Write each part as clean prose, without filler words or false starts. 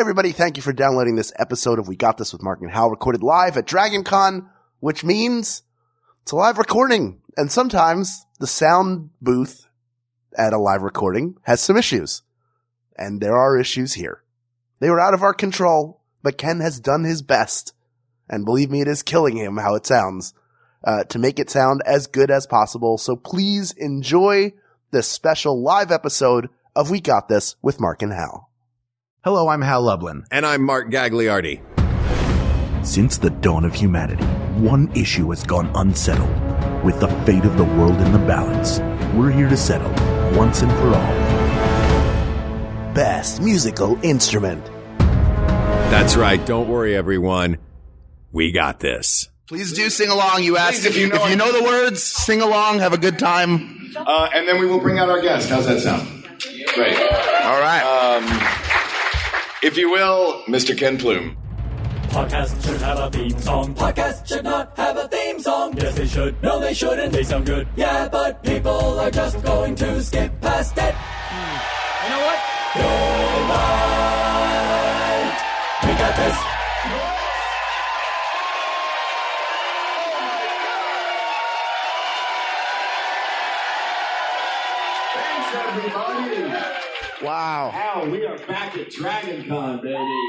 everybody, thank you for downloading this episode of We Got This with Mark and Hal, recorded live at DragonCon, which means it's a live recording. And sometimes the sound booth at a live recording has some issues. And there are issues here. They were out of our control, but Ken has done his best. And believe me, it is killing him how it sounds, to make it sound as good as possible. So please enjoy this special live episode of We Got This with Mark and Hal. Hello, I'm Hal Lublin. And I'm Mark Gagliardi. Since the dawn of humanity, one issue has gone unsettled. With the fate of the world in the balance, we're here to settle, once and for all. Best musical instrument. That's right. Don't worry, everyone. We got this. Please do sing along. You asked if you know the words, sing along, have a good time. And then we will bring out our guest. How's that sound? Great. All right. If you will, Mr. Ken Plume. Podcast should have a theme song. Podcast should not have a theme song. Yes, they should. No, they shouldn't. They sound good. Yeah, but people are just going to skip past it. You know what? You're right. We got this. Thanks, everybody. Wow. Hal, we are back at DragonCon, baby.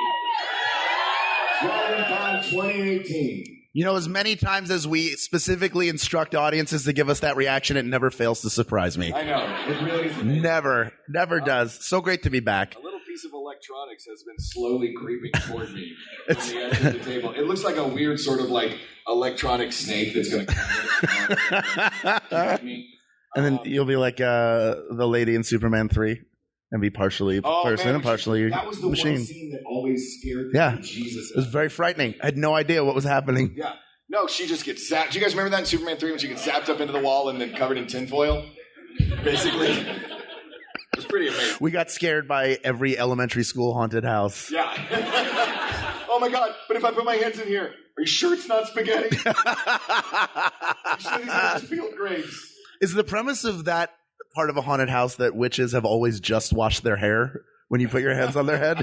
DragonCon 2018. You know, as many times as we specifically instruct audiences to give us that reaction, it never fails to surprise me. I know. It really is amazing. Never does. So great to be back. A little piece of electronics has been slowly creeping toward me on the edge of the table. It looks like a weird sort of like electronic snake that's going to come in me. And then you'll be like the lady in Superman 3 and be partially person and partially that was the machine. one scene that always scared me. Yeah. Jesus. It was very frightening. I had no idea what was happening. Yeah. No, she just gets zapped. Do you guys remember that in Superman 3 when she gets zapped up into the wall and then covered in tinfoil? Basically. It was pretty amazing. We got scared by every elementary school haunted house. Yeah. Oh my God, but if I put my hands in here, are you sure it's not spaghetti? Are you sure these are just peeled grapes? Is the premise of that part of a haunted house that witches have always just washed their hair when you put your hands on their head?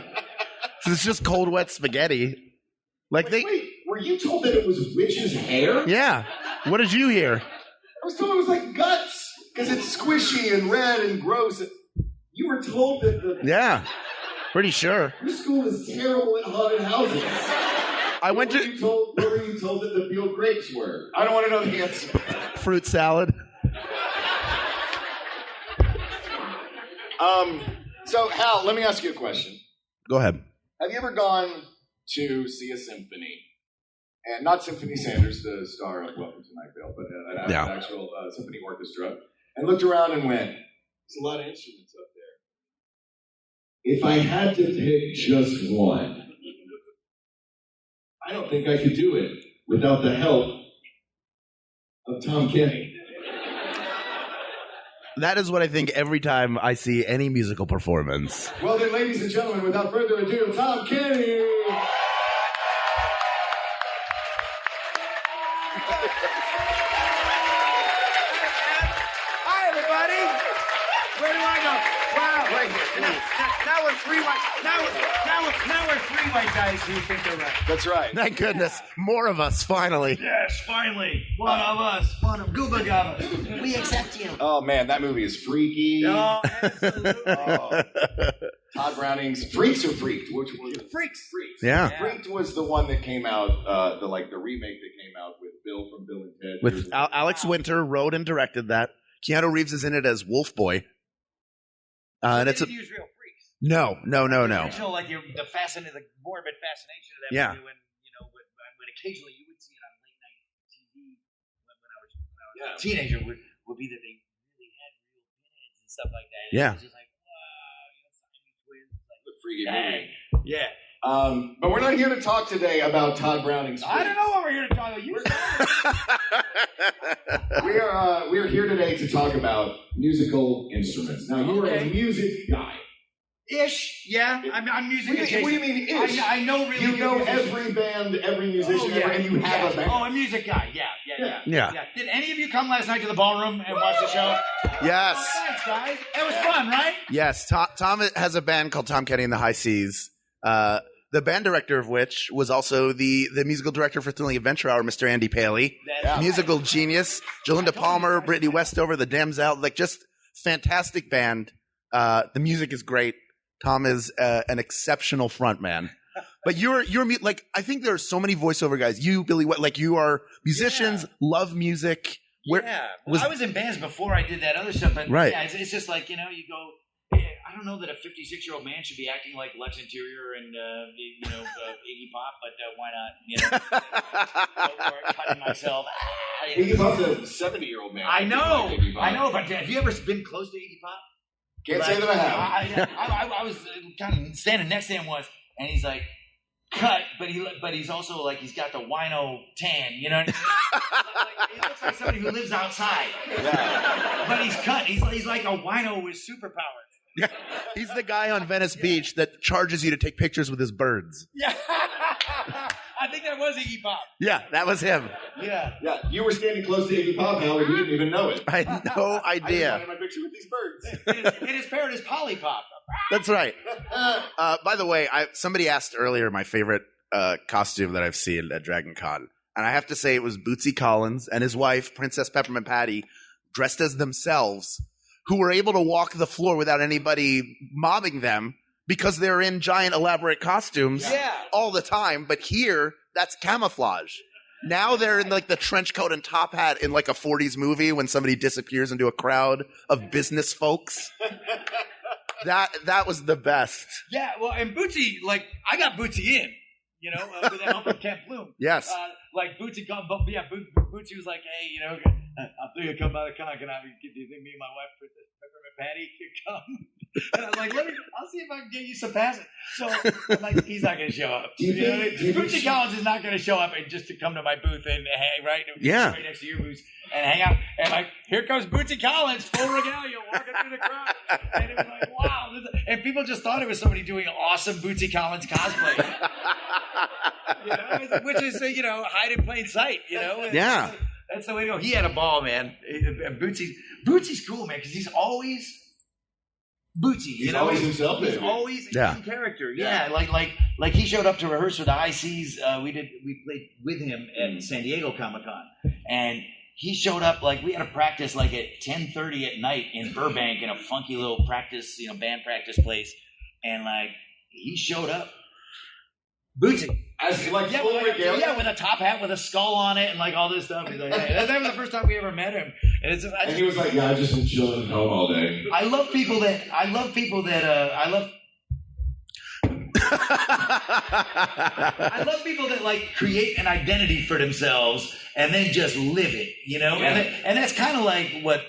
So it's just cold, wet spaghetti. Like Wait, were you told that it was witch's hair? Yeah. What did you hear? I was told it was like guts, because it's squishy and red and gross. You were told that Yeah. Pretty sure. your school is terrible at haunted houses. I went Where to were you told that the peeled grapes were? I don't want to know the answer. fruit salad. So, Hal, let me ask you a question. Go ahead. Have you ever gone to see a symphony? And not Symphony Sanders, the star of Welcome to Night Vale, but an actual symphony orchestra, and looked around and went, there's a lot of instruments up there. If I had to pick just one, I don't think I could do it without the help of Tom Kenny. That is what I think every time I see any musical performance. Well then, ladies and gentlemen, without further ado, Tom Kenny! Hi, everybody. Where do I go? Wow. Right here. Now we're three white. Now we're three white guys who think they're right. That's right. Thank goodness. More of us, finally. Yes, finally. One of us. One of Gooba Gabba. We accept you. Oh man, that movie is freaky. Oh, absolutely. Todd Browning's Freaks or Freaked? Which was it? Freaks. Yeah. Freaked was the one that came out, the remake that came out with Bill from Bill and Ted. With Alex Winter wrote and directed that. Keanu Reeves is in it as Wolf Boy. And it's use real freaks. No. Original, like the morbid fascination of that Yeah. movie. When occasionally you would see it on late night TV when I was a teenager would be that they really had real pinheads and stuff like that. And Yeah. it was just like, wow, Siamese twins. Like, The freaky dang. movie. Yeah. But we're not here to talk today about Todd Browning's I don't know what we're here to talk about. We are here today to talk about musical instruments. Now, you are a music guy. Ish, yeah. I'm music adjacent. What do you mean ish? I know really. You know good every band, every musician, and you have a band. Oh, a music guy. Yeah. Yeah. Did any of you come last night to the ballroom and watch the show? Yes. Oh, thanks, guys. It was fun, right? Yes. Tom has a band called Tom Kenny and the High Seas. The band director of which was also the musical director for Thrilling Adventure Hour, Mr. Andy Paley. Musical genius. Jolinda Palmer, Brittany Westover, the Damsel, like just fantastic band. The music is great. Tom is an exceptional frontman. But you're like, I think there are so many voiceover guys. You, Billy, like you are musicians, love music. I was in bands before I did that other stuff, but yeah, it's just like, you go, I don't know that a 56-year-old man should be acting like Lex Interior and Iggy Pop, but why not? Go for it, cutting myself. Iggy Pop's a 70-year-old man. I know, but have you ever been close to Iggy Pop? Can't say that I have. I was kind of standing next to him once, and he's like, cut, but he's also like, he's got the wino tan, you know what I mean? He looks like somebody who lives outside. Yeah. But he's cut. He's like a wino with superpowers. Yeah. He's the guy on Venice Beach that charges you to take pictures with his birds. Yeah. I think that was Iggy Pop. Yeah, that was him. Yeah. Yeah, you were standing close to Iggy Pop, Howard. You didn't even know it. I had no idea. I just wanted my picture with these birds. It is paired as Polly Pop. That's right. By the way, somebody asked earlier my favorite costume that I've seen at Dragon Con. And I have to say it was Bootsy Collins and his wife, Princess Peppermint Patty, dressed as themselves, who were able to walk the floor without anybody mobbing them because they're in giant elaborate costumes all the time. But here, that's camouflage. Now they're in like the trench coat and top hat in like a 40s movie when somebody disappears into a crowd of business folks. That was the best. Yeah, well, and Bootsy, like, I got Bootsy in, with the help of Ken Bloom. Yes. Like, Bootsy Bootsy was like, hey, I'm thinking of coming by the con. Do you think me and my wife, Princess Peppermint Patty, could come? And I'm like, I'll see if I can get you some passes. So, I'm like, he's not going to show up. Bootsy Collins is not going to show up and just to come to my booth and hang right next to your booth and hang out. And like, here comes Bootsy Collins, full regalia, walking through the crowd. And it was like, wow. And people just thought it was somebody doing awesome Bootsy Collins cosplay. Which is, hide in plain sight, Yeah. That's the way to go. He had a ball, man. Bootsy's cool, man, because he's always Bootsy. He's always himself. He's always in character. Yeah. Like he showed up to rehearse for the ICs. We played with him at San Diego Comic-Con, and he showed up like we had a practice like at 10:30 at night in Burbank in a funky little practice, band practice place, and like he showed up. Bootsy. As like full regalia? Yeah, with a top hat with a skull on it and like all this stuff. He's like, hey, that was the first time we ever met him. And he was like, yeah, I've just been chilling at home all day. I love people that like create an identity for themselves and then just live it, Yeah. And that's kind of like what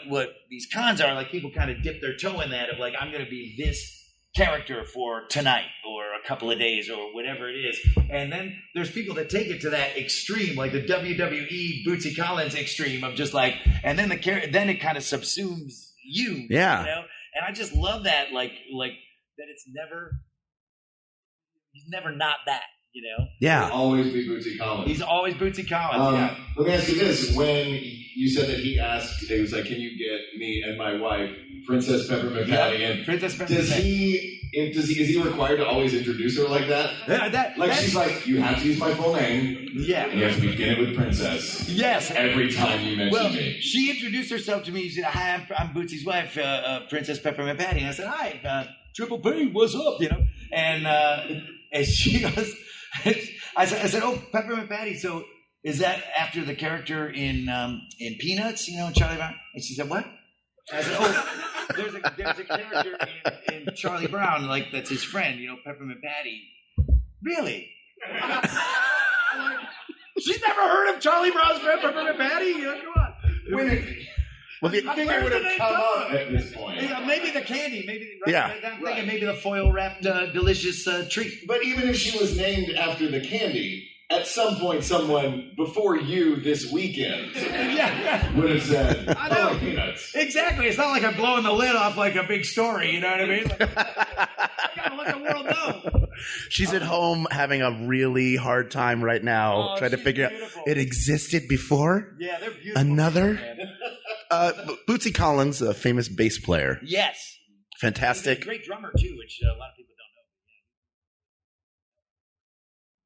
these cons are. Like people kind of dip their toe in that of like, I'm going to be this character for tonight or a couple of days or whatever it is. And then there's people that take it to that extreme, like the WWE Bootsy Collins extreme of just like, and then then it kind of subsumes you. Yeah. And I just love that, like that he's never not that, Yeah. He'll always be Bootsy Collins. He's always Bootsy Collins, Let me ask you this. When you said that he asked, he was like, can you get me and my wife, Princess Peppermint Patty, and Princess Peppermint is he required to always introduce her like that? She's like, you have to use my full name. Yeah. And you have to begin it with Princess. Yes. Every time you mention me. She introduced herself to me. She said, hi, I'm Bootsy's wife, Princess Peppermint Patty. And I said, hi, Triple P, what's up? And she goes, I said, oh, Peppermint Patty, so is that after the character in Peanuts, Charlie Brown? And she said, what? And I said, oh, there's a character in Charlie Brown, like that's his friend, Peppermint Patty. Really? She's never heard of Charlie Brown's friend, Peppermint Patty? Come on. Well, I think it would have come up at this point. Maybe the candy. I'm thinking maybe the foil wrapped delicious treat. But even if she was named after the candy, at some point someone before you this weekend would have said, I know. Like Peanuts. Exactly. It's not like I'm blowing the lid off like a big story, you know what I mean? I gotta let the world know. She's at home having a really hard time right now, trying to figure out it existed before. Yeah, they're beautiful. Another. Bootsy Collins, a famous bass player. Yes. Fantastic. He's a great drummer too, which a lot of people don't know.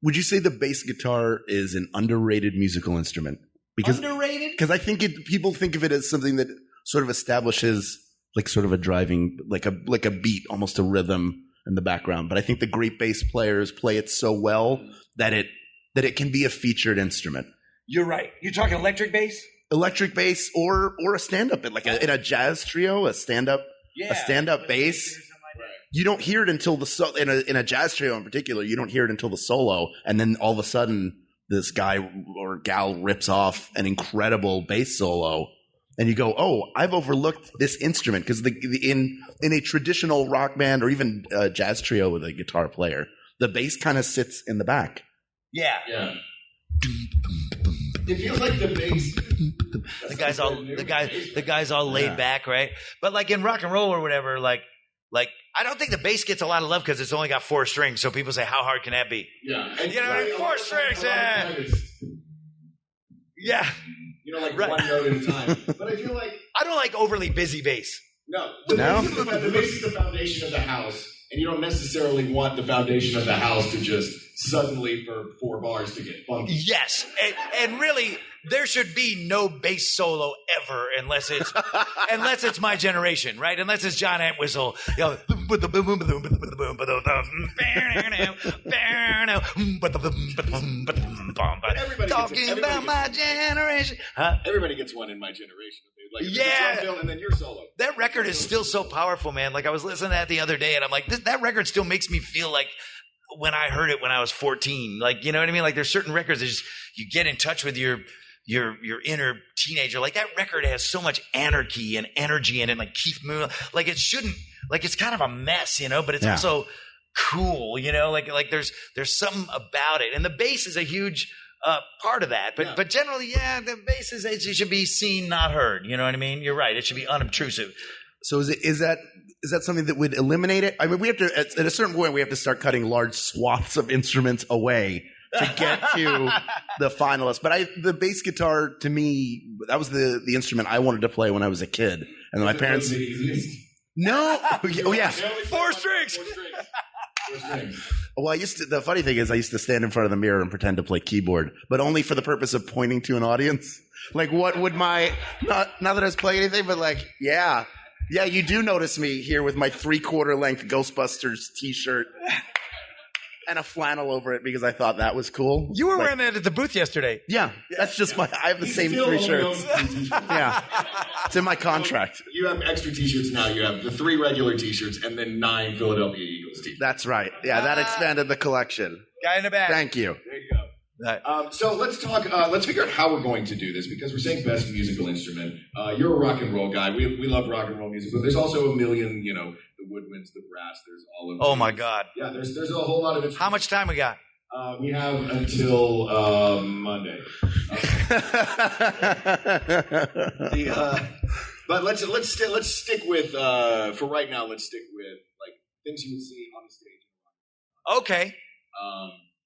Would you say the bass guitar is an underrated musical instrument? Underrated? Because I think people think of it as something that sort of establishes like sort of a driving, like a beat, almost a rhythm in the background. But I think the great bass players play it so well that it can be a featured instrument. You're right. You're talking electric bass? Electric bass or a stand-up, like in a jazz trio, a stand-up bass. You don't hear it until in a jazz trio in particular, you don't hear it until the solo, and then all of a sudden this guy or gal rips off an incredible bass solo, and you go, "Oh, I've overlooked this instrument," because in a traditional rock band or even a jazz trio with a guitar player, the bass kind of sits in the back. Yeah. It feels like the bass. The guy's all laid back, right? But like in rock and roll or whatever, like I don't think the bass gets a lot of love because it's only got 4 strings. So people say, how hard can that be? Yeah. And you know what I mean? 4 strings. Yeah. You know, like one note at a time. But I feel like I don't like overly busy bass. No. The bass is the foundation of the house, and you don't necessarily want the foundation of the house to just suddenly for 4 bars to get funky. Yes. And really, there should be no bass solo ever unless it's My Generation, right? Unless it's John Entwistle, you know, talking about my generation. Huh? Everybody gets one in My Generation. Like, yeah. Drum fill and then your solo. That record is still so powerful, man. Like I was listening to that the other day, and I'm like, that record still makes me feel like when I heard it when I was 14. Like, you know what I mean? Like there's certain records that just you get in touch with your inner teenager. Like that record has so much anarchy and energy in it, like Keith Moon. Like it shouldn't, like it's kind of a mess, you know, but it's also cool, you know, like there's something about it. And the bass is a huge part of that. But generally, the bass it should be seen, not heard. You know what I mean? You're right. It should be unobtrusive. So is that something that would eliminate it? I mean, we have to at a certain point we have to start cutting large swaths of instruments away to get to the finalists. But the bass guitar, to me, that was the instrument I wanted to play when I was a kid. And my parents. No. Oh yeah. 4 strings. 4 strings. Well, the funny thing is I used to stand in front of the mirror and pretend to play keyboard, but only for the purpose of pointing to an audience. Like, what would not that I was playing anything, but like, yeah, you do notice me here with my 3/4 length Ghostbusters t-shirt and a flannel over it because I thought that was cool. You were wearing that at the booth yesterday. Yeah, that's just I have the same 3 shirts. Yeah, it's in my contract. You have extra t-shirts now. You have the 3 regular t-shirts and then 9 Philadelphia Eagles t-shirts. That's right. Yeah, that expanded the collection. Guy in the back. Thank you. There you go. So let's talk. Let's figure out how we're going to do this because we're saying best musical instrument. You're a rock and roll guy. We love rock and roll music, but there's also a million. You know, the woodwinds, the brass. There's all of. Oh my God! Yeah, there's a whole lot of instruments. How much time we got? We have until Monday. But let's stick with for right now. Let's stick with like things you would see on the stage. Okay.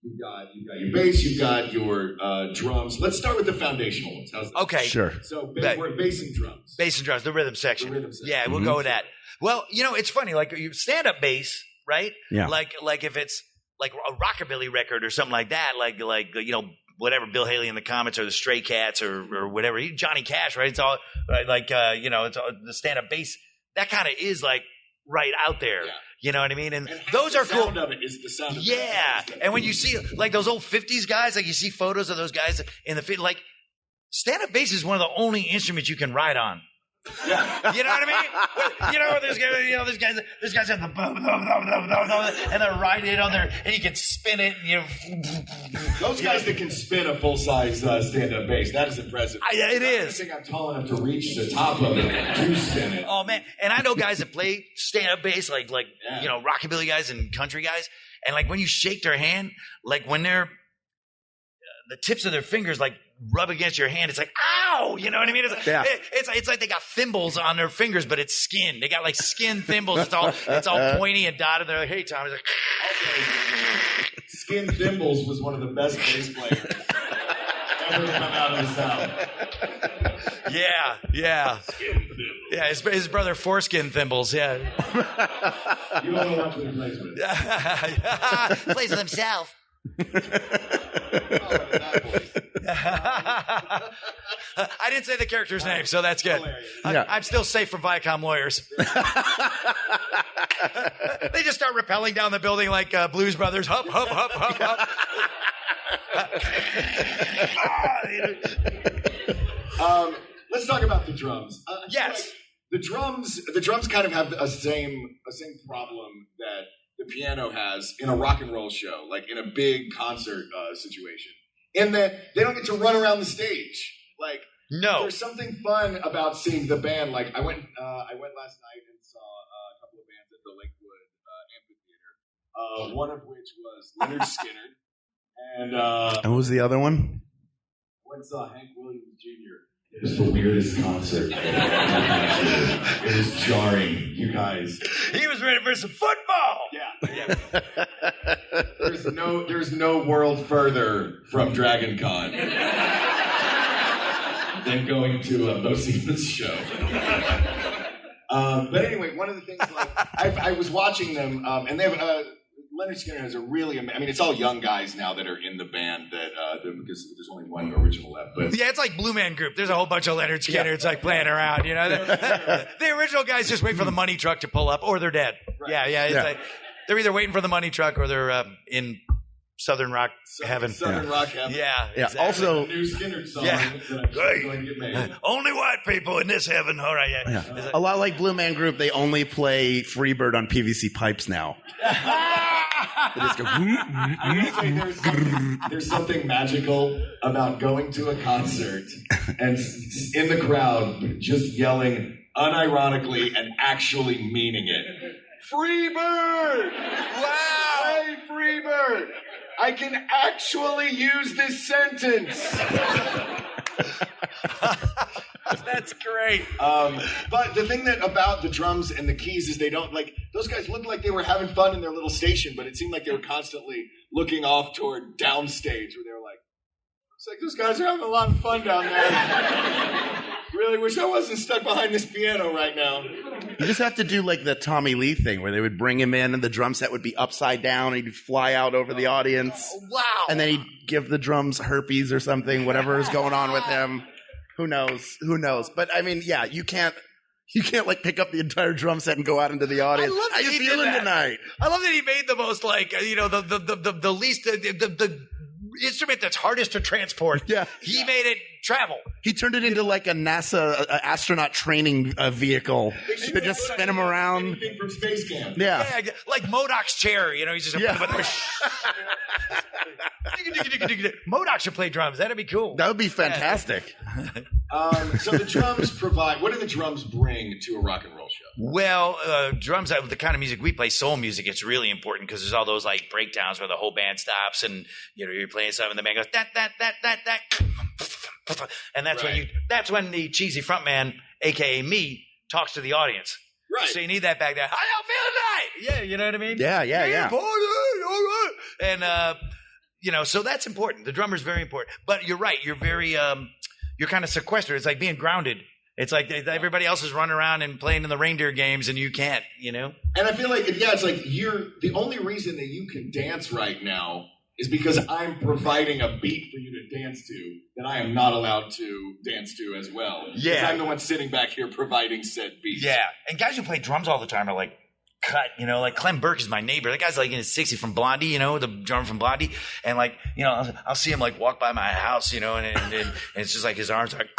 You've got your bass, you've got your drums. Let's start with the foundational ones. How's that? Okay. Sure. So we're bass and drums. Bass and drums, the rhythm section. Yeah, we'll go with that. Well, you know, it's funny. Like you stand-up bass, right? Yeah. Like if it's like a rockabilly record or something like that, like you know, whatever, Bill Haley and the Comets or the Stray Cats or whatever, Johnny Cash, right? It's all like you know, it's all, the stand-up bass. That kind of is like right out there. Yeah. You know what I mean? And those are cool. The sound of it is the sound of it. And when you see like those old 50s guys, like you see photos of those guys in the field, like stand-up bass is one of the only instruments you can ride on. Yeah. You know what I mean? You know, there's guys have the and they're riding it on there, and you can spin it. And, you know, those guys that can spin a full-size stand-up bass, that is impressive. It is. I think I'm tall enough to reach the top of it and do spin it. Oh man! And I know guys that play stand-up bass, like you know, rockabilly guys and country guys, and like when you shake their hand, like when they're the tips of their fingers like rub against your hand, it's like ow, you know what I mean? It's like they got thimbles on their fingers, but it's skin. They got like skin thimbles. It's all pointy and dotted. They're like, hey Tom, he's like, Skin Thimbles was one of the best bass players ever come out of the South. Yeah. His brother Foreskin Thimbles. Yeah. You don't know what to replace with. Plays with himself. I didn't say the character's name, so that's good. I'm still safe from Viacom lawyers. They just start rappelling down the building like Blues Brothers. Hup, hup, hup, hup, hup. Let's talk about the drums. Yes. Like the drums kind of have a same problem that the piano has in a rock and roll show, like in a big concert situation, in that they don't get to run around the stage. Like, no, there's something fun about seeing the band. Like, I went last night and saw a couple of bands at the Lakewood Amphitheater. One of which was Leonard Skinner, and what was the other one? I went and saw Hank Williams Jr. It was the weirdest concert. It was jarring, you guys. He was ready for some football. Yeah. There's no world further from Dragon Con than going to a Bo Siemens show. But anyway, one of the things, like, I was watching them, and they have Leonard Skinner has a really, it's all young guys now that are in the band because there's only one original left. But yeah, it's like Blue Man Group. There's a whole bunch of Leonard Skinner. It's like playing around, you know. The original guys just wait for the money truck to pull up, or they're dead. Right. Yeah. It's like they're either waiting for the money truck or they're in Southern Rock Heaven. Southern Rock Heaven. Yeah. Exactly. Also, the new Skinner song that I'm going to get made. Only white people in this heaven. All right. Yeah. A lot like Blue Man Group, they only play Freebird on PVC pipes now. They just go. There's something magical about going to a concert and in the crowd just yelling unironically and actually meaning it. Freebird! Wow! Hey, Freebird! I can actually use this sentence. That's great. But the thing about the drums and the keys is they don't, like, those guys looked like they were having fun in their little station, but it seemed like they were constantly looking off toward downstage where they were like, looks like those guys are having a lot of fun down there. Really wish I wasn't stuck behind this piano right now. You just have to do like the Tommy Lee thing where they would bring him in and the drum set would be upside down and he'd fly out over the audience. Wow. And then he'd give the drums herpes or something, whatever is going on with him. Who knows? But yeah, you can't like pick up the entire drum set and go out into the audience. How you feeling tonight? I love that he made the most the least the instrument that's hardest to transport. Yeah. He made it travel. He turned it into like a NASA astronaut training vehicle to just spin him around. Anything from Space Camp. Yeah. Like MODOK's chair, he's just MODOK should play drums. That'd be cool. That would be fantastic. So the drums what do the drums bring to a rock and roll show? Well, drums, the kind of music we play, soul music, it's really important because there's all those like breakdowns where the whole band stops and you're playing something and the band goes that. And that's when the cheesy frontman, aka me, talks to the audience. Right. So you need that back there. How y'all feeling tonight? Yeah, you know what I mean? Yeah. And so that's important. The drummer's very important. But you're right. You're very you're kind of sequestered. It's like being grounded. It's like everybody else is running around and playing in the reindeer games and you can't, And I feel like, it's like the only reason that you can dance right now is because I'm providing a beat for you to dance to that I am not allowed to dance to as well. Yeah. Because I'm the one sitting back here providing said beats. Yeah. And guys who play drums all the time are like cut, like Clem Burke is my neighbor. That guy's like in his 60s from Blondie, the drummer from Blondie. And like, I'll see him like walk by my house, and it's just like his arms are like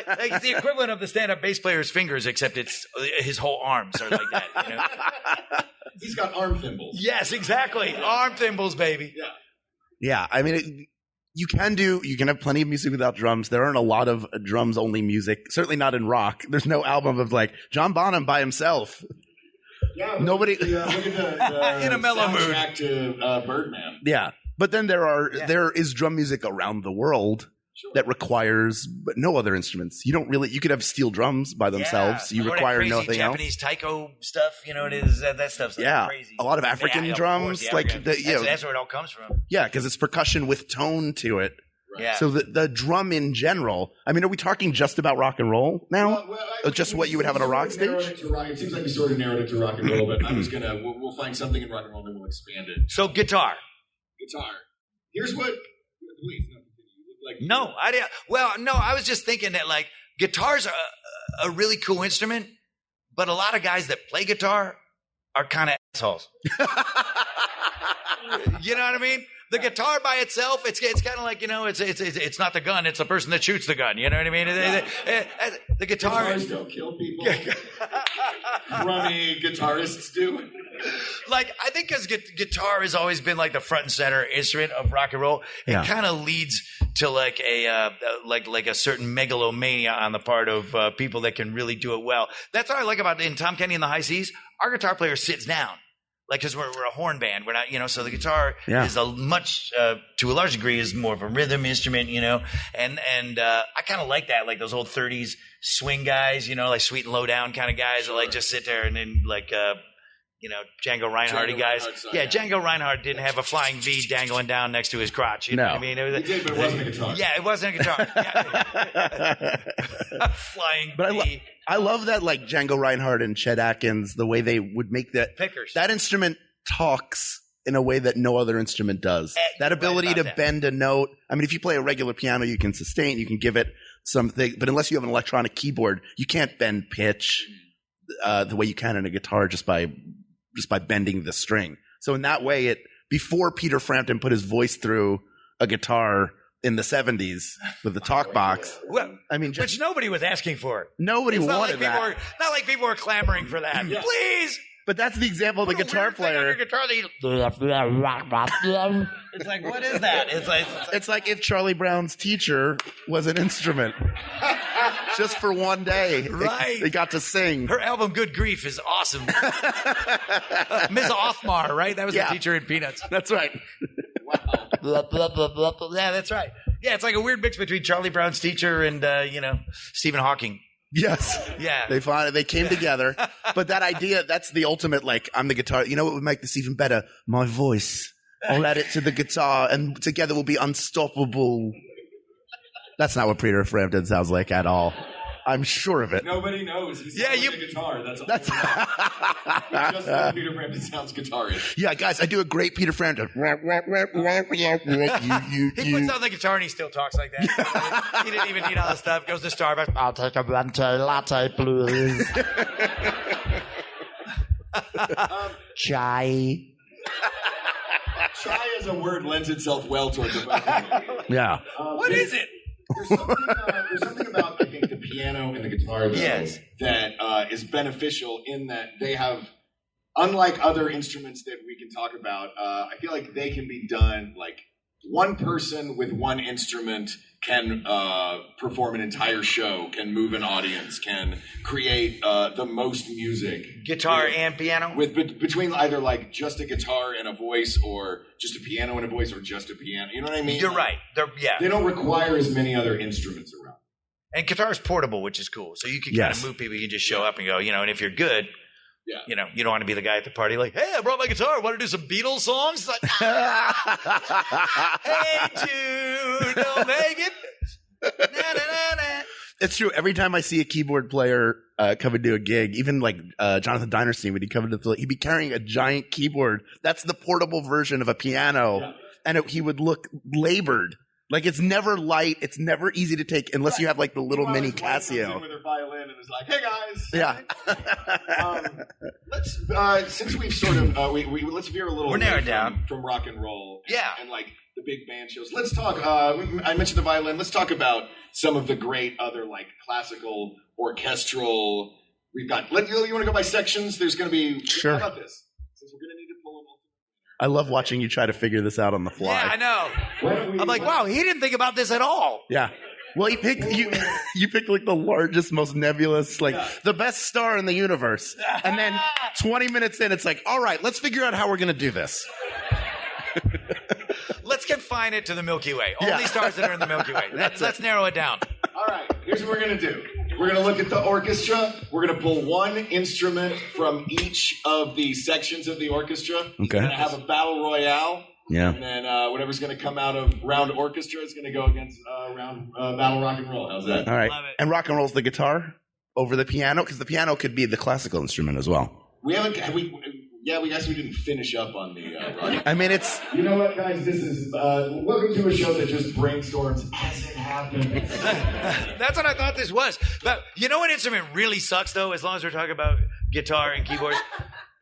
it's the equivalent of the stand-up bass player's fingers, except it's his whole arms are like that, He's got arm thimbles. Yes, exactly. Arm thimbles, baby. Yeah. You can have plenty of music without drums. There aren't a lot of drums-only music, certainly not in rock. There's no album of like John Bonham by himself. Yeah, nobody. Look at the in a mellow mood. Soundtrack to Birdman. Yeah, but then there is drum music around the world. Sure. That requires no other instruments. You could have steel drums by themselves. You require nothing Japanese else. taiko stuff, it is that stuff's crazy. A lot of African drums, that's where it all comes from. Yeah, because it's percussion with tone to it. Right. Yeah. So the drum in general, I mean, are we talking just about rock and roll now? Just what you would have on a rock stage? It seems like we sort of narrowed it to rock and roll, but I was gonna. We'll find something in rock and roll, then we'll expand it. So guitar. Here's what. Please, no, you look like. No, I didn't. Well, no, I was just thinking that like guitar's a really cool instrument, but a lot of guys that play guitar are kind of assholes. You know what I mean? The guitar by itself, it's kind of like, it's not the gun, it's the person that shoots the gun. You know what I mean? The guitar. Guitars don't kill people. Crummy guitarists do. Like, I think because guitar has always been like the front and center instrument of rock and roll, it kind of leads to like a certain megalomania on the part of people that can really do it well. That's what I like about in Tom Kenny and the High Seas. Our guitar player sits down. Like, because we're a horn band, we're not, so the guitar is to a large degree, is more of a rhythm instrument, and I kind of like that, like those old 30s swing guys, like Sweet and Low Down kind of guys that like just sit there and then like, Django Reinhardt guys. Django Reinhardt didn't have a flying V dangling down next to his crotch. You know what I mean? He did, but it wasn't a guitar. Yeah, it wasn't a guitar. Flying V. I love that, like Django Reinhardt and Chet Atkins, the way they would make that instrument talks in a way that no other instrument does. That ability to bend a note. I mean, if you play a regular piano, you can sustain, you can give it something, but unless you have an electronic keyboard, you can't bend pitch the way you can in a guitar just by bending the string. So in that way, before Peter Frampton put his voice through a guitar in the 70s with the talk box. Well, I mean, which nobody was asking for. Nobody wanted that. Not like people were clamoring for that. Yeah. Please. But that's the example of the guitar player. It's like, what is that? It's like if Charlie Brown's teacher was an instrument. Just for one day. Right. They got to sing. Her album, Good Grief, is awesome. Ms. Othmar, right? That was the teacher in Peanuts. That's right. Yeah, that's right. Yeah, it's like a weird mix between Charlie Brown's teacher and, Stephen Hawking. Yes. Yeah. They came together. But that idea, that's the ultimate, like, I'm the guitar. You know what would make this even better? My voice. I'll add it to the guitar and together we'll be unstoppable. That's not what Peter Frampton sounds like at all. I'm sure of it. Nobody knows. He sounds like a guitar. That's just like Peter Frampton sounds guitarish. Yeah, guys, I do a great Peter Frampton. He puts out the guitar and he still talks like that. He didn't even need all the stuff. Goes to Starbucks. I'll take a venti latte, please. Chai. Chai as a word lends itself well towards the Yeah. What is it? There's something about, I think, the piano and the guitar that is beneficial in that they have, unlike other instruments that we can talk about, I feel like they can be done, like one person with one instrument can perform an entire show, can move an audience, can create the most music. Guitar and piano? Between either like just a guitar and a voice or just a piano and a voice or just a piano. You know what I mean? You're right. They don't require as many other instruments around. And guitar's portable, which is cool. So you can kind of move people. You can just show up and go, and if you're good, you don't want to be the guy at the party like, hey, I brought my guitar. Want to do some Beatles songs? It's like, hey, Jude, don't make it. It's true. Every time I see a keyboard player come into a gig, even like Jonathan Dinerstein, when he come into he'd be carrying a giant keyboard. That's the portable version of a piano. And he would look labored. Like, it's never light. It's never easy to take unless you have like the little mini Casio. With her violin and was like, "Hey guys." Yeah. Let's since we've sort of let's veer a little. We're narrowed down from rock and roll. And like the big band shows. Let's talk. I mentioned the violin. Let's talk about some of the great other like classical, orchestral. We've got. You want to go by sections? There's going to be. Sure. How about this? Since we're going to need to pull them all. I love watching you try to figure this out on the fly. Yeah, I know. I'm like, wow, he didn't think about this at all. Yeah. Well, you picked like the largest, most nebulous, like the best star in the universe. And then 20 minutes in, it's like, all right, let's figure out how we're going to do this. Let's confine it to the Milky Way. Only stars that are in the Milky Way. Let's narrow it down. All right, here's what we're going to do. We're going to look at the orchestra. We're going to pull one instrument from each of the sections of the orchestra. Okay. We're going to have a battle royale Yeah. And then whatever's going to come out of round orchestra is going to go against round battle rock and roll. How's that? All right. Love it. And rock and roll's the guitar over the piano, because the piano could be the classical instrument as well. We guess we didn't finish up on the rock. I mean, it's... You know what, guys? This is welcome to a show that just brainstorms as it happens. That's what I thought this was. But you know what instrument really sucks, though, as long as we're talking about guitar and keyboards?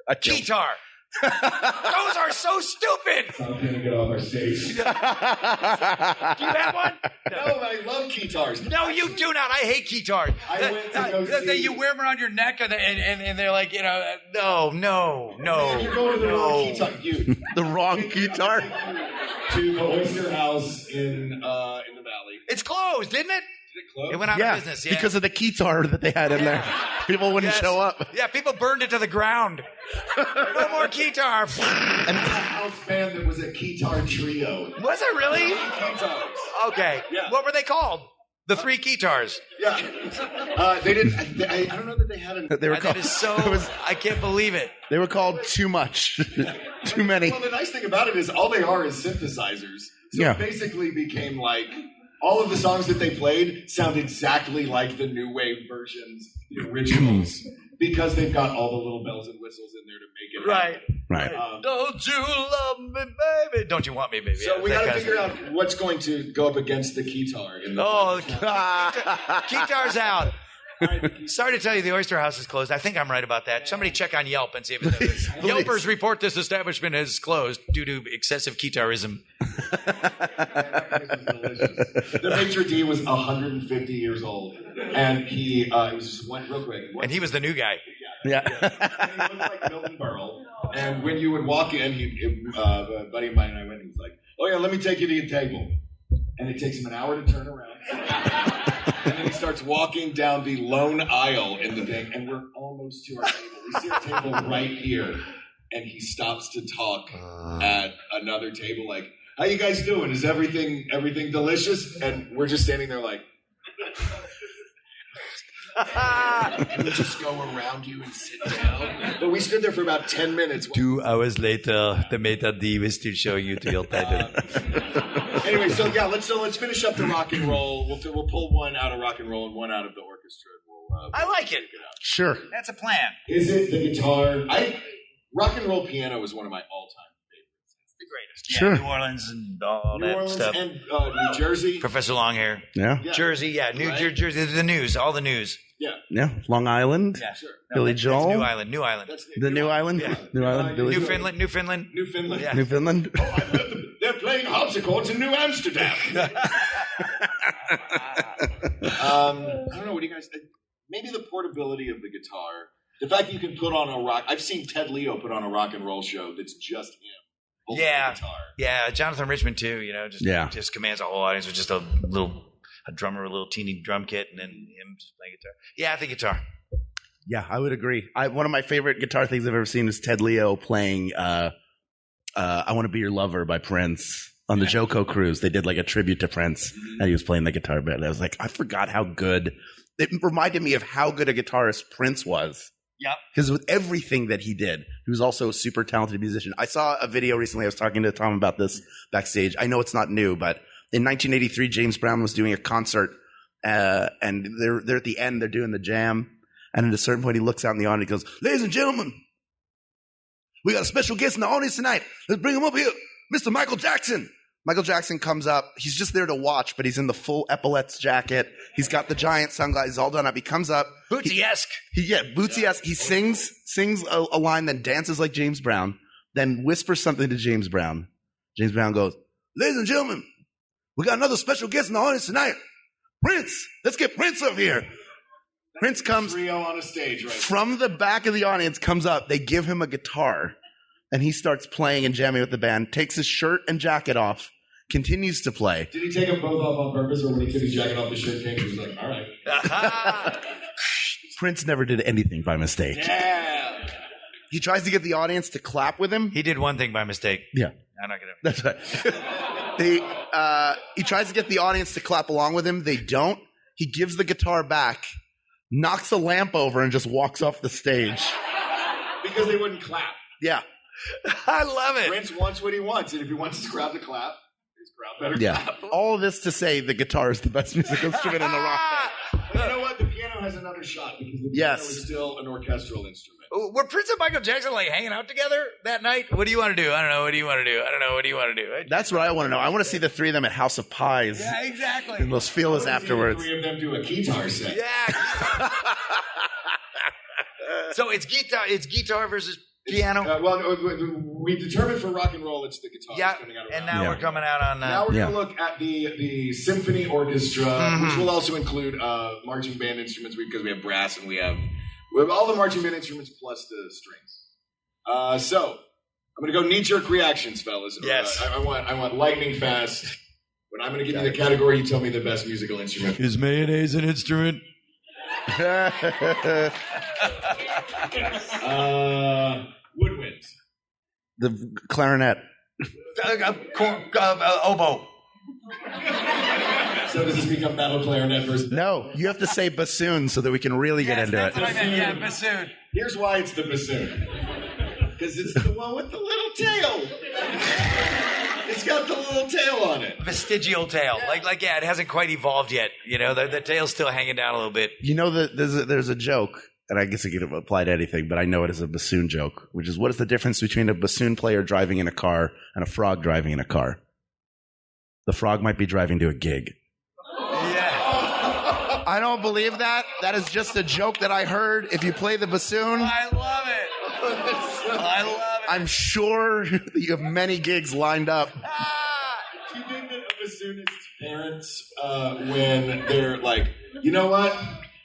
A Guitar. Those are so stupid. So I'm going to get off our stage. Do you have one? No, I love guitars. No, you do not. I hate guitars. I went to go see... You wear them around your neck, and they're like, no. Man, you're going to the wrong guitar. Dude, the wrong guitar. to the Oyster House in the Valley. It's closed, didn't it? Closed? It went out of business, yeah. Because of the guitar that they had in there. People wouldn't show up. Yeah, people burned it to the ground. No more guitar. And a house band that was a guitar trio. Was it really? Guitars. Okay. Yeah. What were they called? The three guitars. Yeah. They didn't. I don't know that they had an. They were called, That is so. I can't believe it. They were called Too Much. Too many. Well, the nice thing about it is all they are is synthesizers. So Yeah. it basically became like all of the songs that they played sound exactly like the new wave versions, the originals, because they've got all the little bells and whistles in there to make it happen. Right. Don't you love me, baby? Don't you want me, baby? So we That got to kind of figure stuff. out what's going to go up against the guitar. In the Guitar's out. Sorry to tell you, the Oyster House is closed. I think I'm right about that. Somebody check on Yelp and see if it is. Yelpers report this establishment is closed due to excessive guitarism. The maitre d' was 150 years old, and he it was just one real quick. And he was the new guy. Yeah. And he looked like Milton Berle. And when you would walk in, a buddy of mine and I went, and he was like, "Oh yeah, let me take you to your table." And it takes him an hour to turn around. And then he starts walking down the lone aisle in the thing, and we're almost to our table. We see our table right here, and he stops to talk at another table, like, "How you guys doing? Is everything delicious?" And we're just standing there like, "Can we just go around you and sit down?" But we stood there for about 10 minutes. 2 hours later, the maitre d' will still show you to your title. Anyway, so let's finish up the rock and roll. We'll pull one out of rock and roll and one out of the orchestra. I like it. Sure. That's a plan. Is it the guitar? Rock and roll piano is one of my all-time favorites. It's the greatest. Sure. Yeah, New Orleans and all New that Orleans stuff. and New Jersey. Professor Longhair. Yeah. Yeah. Jersey, yeah. Right? Jersey, the news, all the news. Yeah. Long Island. Yeah. Sure. Billy That's Joel. New Island. That's The New Island. Yeah. New Island. Billy Joel. Newfoundland. Newfoundland. Yeah. Newfoundland. Oh, I heard they're playing harpsichords in New Amsterdam. I don't know. What do you guys think? Maybe the portability of the guitar. The fact that you can put on a rock. I've seen Ted Leo put on a rock and roll show that's just him. holding Yeah. the guitar. Yeah, Jonathan Richman too. Yeah. Just commands a whole audience with just a drummer, a little teeny drum kit, and then him just playing guitar. Yeah, I think guitar. Yeah, I would agree. One of my favorite guitar things I've ever seen is Ted Leo playing "I Want to Be Your Lover" by Prince on the JoCo cruise. They did like a tribute to Prince, and he was playing the guitar bit. I was like, I forgot how good. It reminded me of how good a guitarist Prince was. Yep. Because with everything that he did, he was also a super talented musician. I saw a video recently. I was talking to Tom about this backstage. I know it's not new, but in 1983, James Brown was doing a concert, and they're at the end. They're doing the jam. And at a certain point, he looks out in the audience and goes, "Ladies and gentlemen, we got a special guest in the audience tonight. Let's bring him up here, Mr. Michael Jackson." Michael Jackson comes up. He's just there to watch, but he's in the full epaulettes jacket. He's got the giant sunglasses all done up. He comes up. Bootsy-esque. Bootsy-esque. He sings a line, then dances like James Brown, then whispers something to James Brown. James Brown goes, "Ladies and gentlemen, we got another special guest in the audience tonight. Prince. Let's get Prince up here." Prince comes Trio on a stage, right? from the back of the audience, comes up. They give him a guitar, and he starts playing and jamming with the band, takes his shirt and jacket off, continues to play. Did he take them both off on purpose, or when he took his jacket off, the shirt came? He was like, "All right." Prince never did anything by mistake. Yeah. He tries to get the audience to clap with him. He did one thing by mistake. Yeah. I'm not gonna. That's right. He tries to get the audience to clap along with him. They don't. He gives the guitar back, knocks a lamp over, and just walks off the stage. Because they wouldn't clap. Yeah. I love it. Prince wants what he wants, and if he wants his crowd to clap, his crowd better clap. All of this to say the guitar is the best musical instrument in the rock band. But you know what? The piano has another shot because the piano is still an orchestral instrument. Were Prince and Michael Jackson like hanging out together that night? What do you want to do? I don't know. What do you want to do? I don't know. What do you want to do? That's what I want to know. I want to see the three of them at House of Pies. Yeah, exactly. And Los Feliz afterwards. The three of them do a guitar set. Yeah. So it's guitar versus piano. We determined for rock and roll it's the guitar. Yeah, coming out and now we're coming out on. Now we're going to look at the symphony orchestra, which will also include marching band instruments because we have brass and we have all the marching band instruments plus the strings. So I'm going to go knee-jerk reactions, fellas. Yes. I want lightning fast. When I'm going to give you the category, you tell me the best musical instrument. Is mayonnaise an instrument? Woodwinds. The clarinet. Oboe. So does this become battle clarinet versus... No, you have to say bassoon so that we can really get into it. That's what I meant. Yeah, bassoon. Here's why it's the bassoon. Because it's the one with the little tail. It's got the little tail on it. Vestigial tail. Yeah. It hasn't quite evolved yet. You know, the tail's still hanging down a little bit. You know that there's a joke, and I guess it could apply to anything, but I know it is a bassoon joke, which is what is the difference between a bassoon player driving in a car and a frog driving in a car? The frog might be driving to a gig. Yeah. I don't believe that. That is just a joke that I heard. If you play the bassoon, I love it. I love it. I'm sure you have many gigs lined up. Do you think that a bassoonist's parents, when they're like, you know what?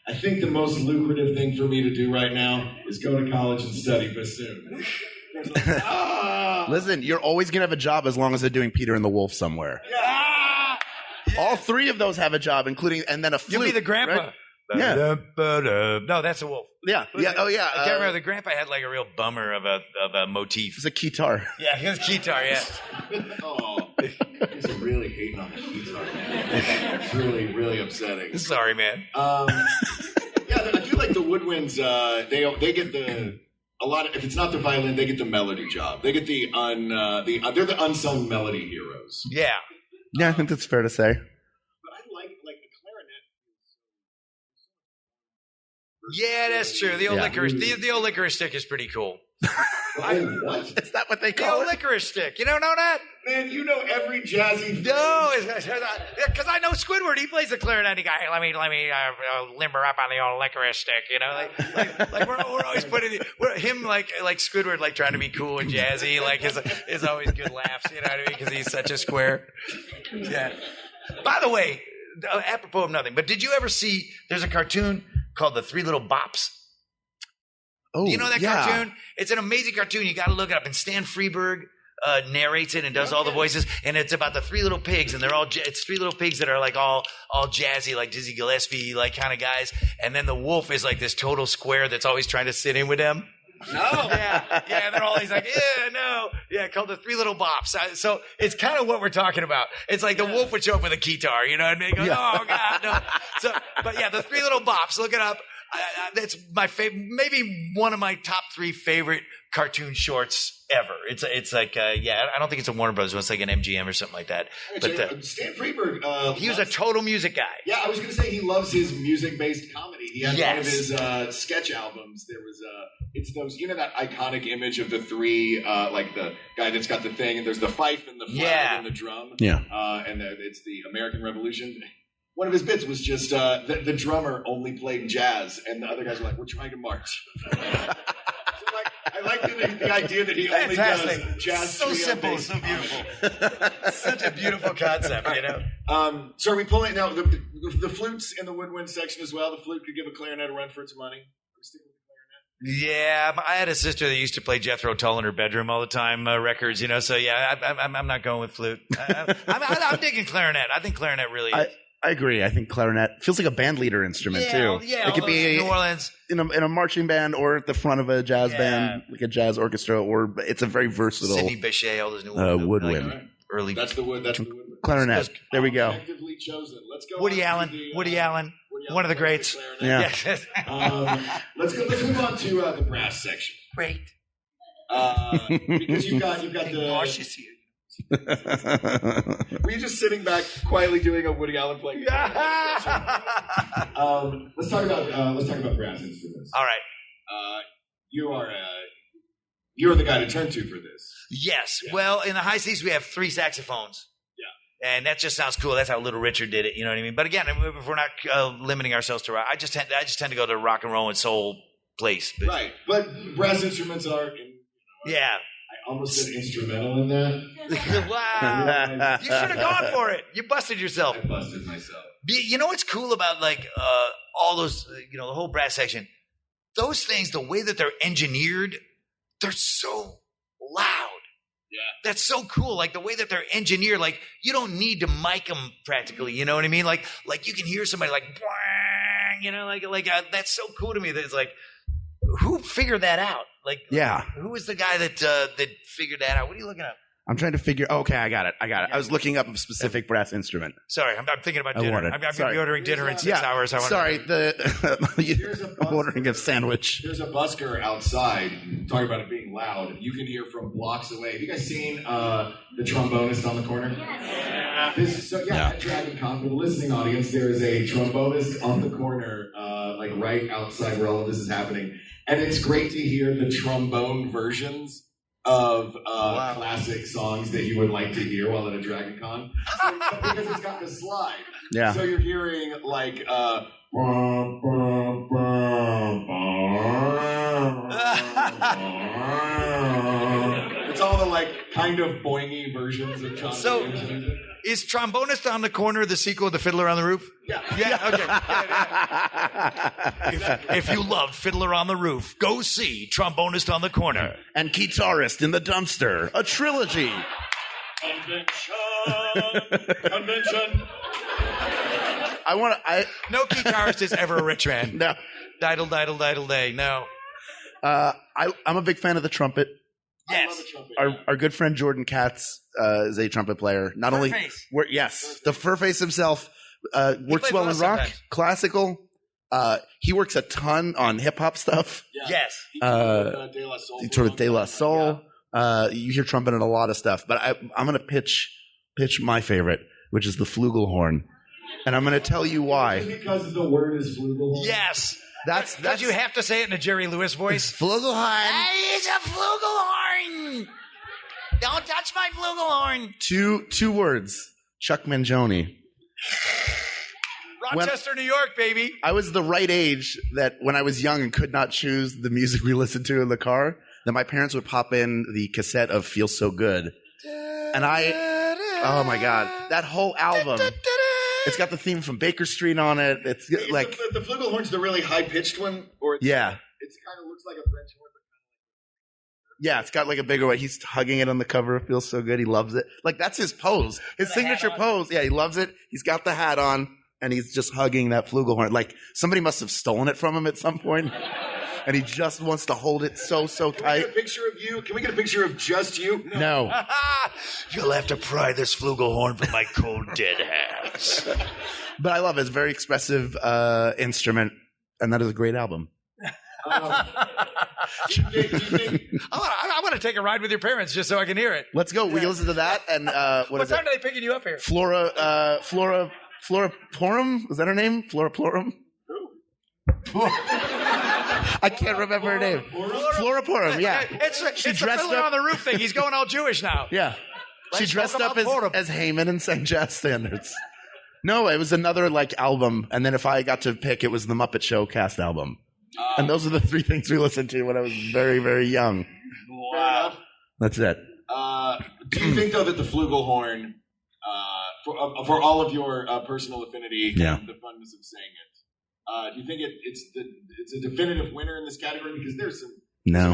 I think the most lucrative thing for me to do right now is go to college and study bassoon. Listen, you're always going to have a job as long as they're doing Peter and the Wolf somewhere. Yeah. All three of those have a job, including, and then a flute. You'll be the grandpa. Right? Yeah. No, that's a wolf. Yeah. Yeah. Oh, yeah. I can't remember. The grandpa had like a real bummer of a motif. It's a guitar. Yeah, he was guitar, yeah. Oh, he's really hating on the guitar, man. It's really, really upsetting. Sorry, man. Yeah, I feel like the woodwinds, they get a lot of, if it's not the violin, they get the melody job. They get they're the unsung melody heroes. Yeah. Yeah, I think that's fair to say. But I like the clarinet. Yeah, that's true. The old licorice, the old licorice stick is pretty cool. What? Is that what they The call old it? licorice stick. You don't know that? Man, you know every jazzy. No, because I know Squidward. He plays the clarinet. He goes, hey, let me limber up on the old licorice stick. You know, like we're always putting him like Squidward, like trying to be cool and jazzy. Like is always good laughs. You know what I mean? Because he's such a square. Yeah. By the way, apropos of nothing, but did you ever see? There's a cartoon called The Three Little Bops. Oh, Do you know that cartoon? It's an amazing cartoon. You got to look it up. And Stan Freberg narrates it and does all the voices. And it's about the three little pigs, and it's three little pigs that are like all jazzy, like Dizzy Gillespie, like kind of guys. And then the wolf is like this total square that's always trying to sit in with them. No. Yeah. And then he's like, no. Yeah, called The Three Little Bops. So it's kind of what we're talking about. It's like the wolf would show up with a guitar, you know what I mean? He goes, oh, God, no. So, but yeah, The Three Little Bops. Look it up. That's my favorite, maybe one of my top 3 favorite cartoon shorts ever. It's like, I don't think it's a Warner Brothers one. It's like an MGM or something like that. But Stan Freberg, he was a total music guy. Yeah, I was going to say he loves his music-based comedy. He had one of his sketch albums. There was it's those, you know, that iconic image of the three, like the guy that's got the thing, and there's the fife and the flag and the drum. Yeah. And it's the American Revolution. One of his bits was just the drummer only played jazz, and the other guys were like, "We're trying to march." I like the idea that he only does jazz. So simple, so beautiful. Such a beautiful concept, you know. So are we pulling now the flutes in the woodwind section as well? The flute could give a clarinet a run for its money. Are we sticking with the clarinet? Yeah, I had a sister that used to play Jethro Tull in her bedroom all the time, records, you know. So yeah, I'm not going with flute. I'm digging clarinet. I think clarinet really is. I agree. I think clarinet feels like a band leader instrument too. Yeah, it could be New Orleans in a marching band or at the front of a jazz band, like a jazz orchestra, or it's a very versatile. Sidney Bechet, all those New Orleans woodwind. Like early. That's the wood. Clarinet. There we go. Effectively chosen. Let's go. Woody Allen, one of the greats. Yeah. Let's move on to the brass section. Great. Because you've got the. Nauseous here. Were you just sitting back quietly doing a Woody Allen play? Let's talk about brass instruments. All right. You're the guy to turn to for this. Yes. Yeah. Well, in the high C's, we have 3 saxophones. Yeah. And that just sounds cool. That's how Little Richard did it. You know what I mean? But again, if we're not limiting ourselves to rock, I just tend to go to rock and roll and soul place. Right. But brass instruments are. Yeah. I almost said instrumental in that. Wow. You should have gone for it. You busted yourself. I busted myself. You know what's cool about like all those, the whole brass section? Those things, the way that they're engineered, they're so loud. Yeah. That's so cool. Like the way that they're engineered, like you don't need to mic them practically. You know what I mean? Like you can hear somebody like, that's so cool to me. That it's like, who figured that out? Like, yeah. Who was the guy that figured that out? What are you looking up? I'm trying to figure. Okay, I got it. I was looking up a specific brass instrument. Sorry, I'm thinking about dinner. I'm going to be ordering dinner in 6 hours. I'm ordering a sandwich. There's a busker outside talking about it being loud. You can hear from blocks away. Have you guys seen the trombonist on the corner? Yes. At Dragon Con, for the listening audience, there is a trombonist on the corner, like right outside where all of this is happening. And it's great to hear the trombone versions of classic songs that you would like to hear while at a Dragon Con. Because it's got the slide. Yeah. So you're hearing like it's all the like kind of boingy versions of John Williams music. Is Trombonist on the Corner the sequel to Fiddler on the Roof? Yeah. Okay. If you loved Fiddler on the Roof, go see Trombonist on the Corner. And Guitarist in the Dumpster, a trilogy. Convention. No guitarist is ever a rich man. No. Diddle, diddle, diddle, day. No. I'm a big fan of the trumpet. Yes. Our good friend Jordan Katz is a trumpet player. Not only the Furface himself works well in rock, classical. He works a ton on hip hop stuff. Yeah. Yes. Sort of De La Soul. Yeah. You hear trumpet in a lot of stuff, but I'm going to pitch my favorite, which is the flugelhorn, and I'm going to tell you why. Because the word is flugelhorn. Yes. That's you have to say it in a Jerry Lewis voice. Flugelhorn. Hey, it's a flugelhorn. Don't touch my flugelhorn. Two words. Chuck Mangione. Rochester, New York, baby. I was the right age that when I was young and could not choose the music we listened to in the car, that my parents would pop in the cassette of Feel So Good. And oh my God, that whole album. It's got the theme from Baker Street on it. It's like the flugelhorn's the really high pitched one, or it kind of looks like a French horn, but yeah, it's got like a bigger one. He's hugging it on the cover. It feels so good. He loves it. Like that's his pose, his signature pose. Yeah, he loves it. He's got the hat on and he's just hugging that flugelhorn. Like somebody must have stolen it from him at some point. And he just wants to hold it so tight. Can we get a picture of you? Can we get a picture of just you? No. You'll have to pry this flugelhorn from my cold, dead hands. But I love it. It's a very expressive instrument, and that is a great album. I want to take a ride with your parents just so I can hear it. Let's go. We can listen to that. And what time are they picking you up here? Flora Plorum? Was that her name? Flora Plorum? Who? I can't remember her name. Flora Purim, yeah. It's the Fiddler on the Roof thing. He's going all Jewish now. Yeah. She dressed up as Haman and sang jazz standards. No, it was another like album. And then if I got to pick, it was the Muppet Show cast album. And those are the 3 things we listened to when I was very, very young. Wow. That's it. Do you think, though, that the flugelhorn, for all of your personal affinity and the funness of saying it, do you think it's a definitive winner in this category? Because there's some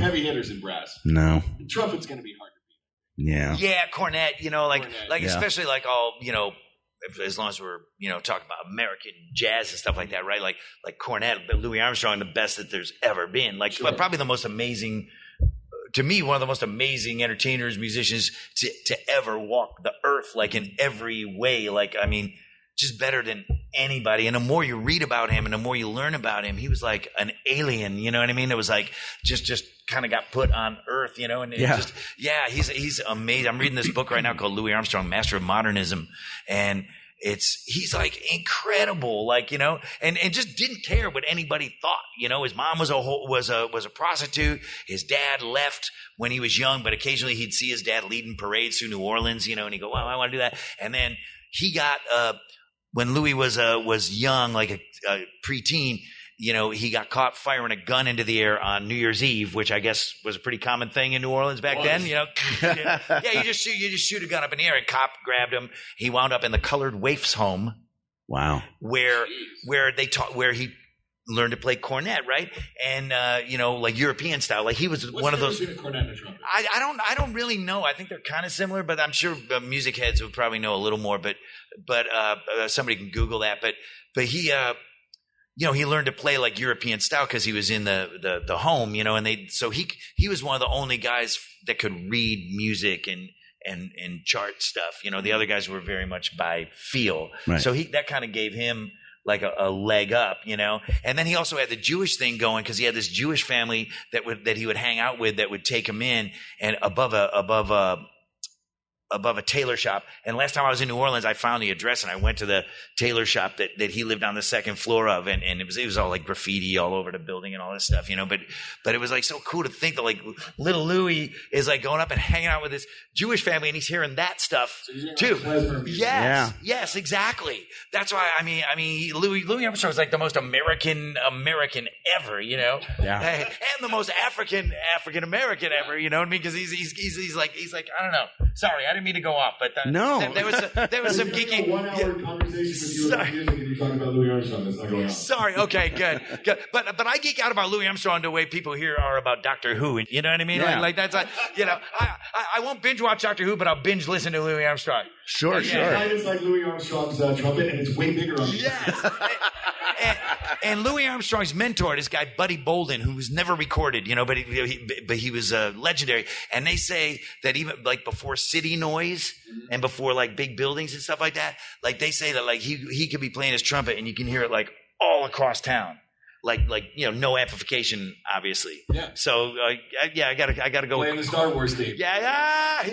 heavy hitters in brass. No. The trumpet's going to be hard to beat. Yeah. Yeah, cornet, especially like all, as long as we're, talking about American jazz and stuff like that, right? Like cornet, Louis Armstrong, the best that there's ever been. Like probably the most amazing, to me, one of the most amazing entertainers, musicians to ever walk the earth, like in every way. Like, I mean, just better than anybody. And the more you read about him and the more you learn about him, he was like an alien, you know what I mean? It was like just kind of got put on Earth, you know, and he's amazing. I'm reading this book right now called Louis Armstrong, Master of Modernism, and he's like incredible, like, you know, and just didn't care what anybody thought. You know, his mom was a prostitute. His dad left when he was young, but occasionally he'd see his dad leading parades through New Orleans, you know, and he'd go, "Well, I want to do that." And then he got when Louis was young, like a preteen, you know, he got caught firing a gun into the air on New Year's Eve, which I guess was a pretty common thing in New Orleans back then. You know, you just shoot a gun up in the air. A cop grabbed him. He wound up in the colored waifs' home. Wow. Where he learned to play cornet, right? And you know, like European style. Like he was one of those. Cornet and trumpet? I don't really know. I think they're kind of similar, but I'm sure music heads would probably know a little more. But somebody can Google that. But he. You know, he learned to play like European style because he was in the home, you know, and so he was one of the only guys that could read music and chart stuff. You know, the other guys were very much by feel. Right. So that kind of gave him like a leg up, you know. And then he also had the Jewish thing going because he had this Jewish family that he would hang out with that would take him in and above a tailor shop. And last time I was in New Orleans, I found the address and I went to the tailor shop that he lived on the second floor of. And it was all like graffiti all over the building and all this stuff, you know, but it was like so cool to think that like little Louis is like going up and hanging out with this Jewish family and he's hearing that stuff too. Yes, exactly. That's why, I mean, Louis Armstrong is like the most American ever, you know? Yeah. And the most African American ever, you know what I mean? Because he's like, I don't know. Sorry, I didn't mean to go off, but no, there was some geeky. 1 hour conversation with you about music and you talking about Louis Armstrong. That's not going on. Sorry, okay, good. But I geek out about Louis Armstrong the way people here are about Doctor Who. You know what I mean? Yeah. Like that's like, you know, I won't binge watch Doctor Who, but I'll binge listen to Louis Armstrong. Sure. It's like Louis Armstrong's trumpet, and it's way bigger on the Yes. And Louis Armstrong's mentor, this guy Buddy Bolden, who was never recorded, you know, but he was legendary. And they say that even like before city noise and before like big buildings and stuff like that, like they say that like he could be playing his trumpet and you can hear it like all across town, like you know, no amplification, obviously. Yeah. So I gotta go playing the Star Wars theme. Yeah.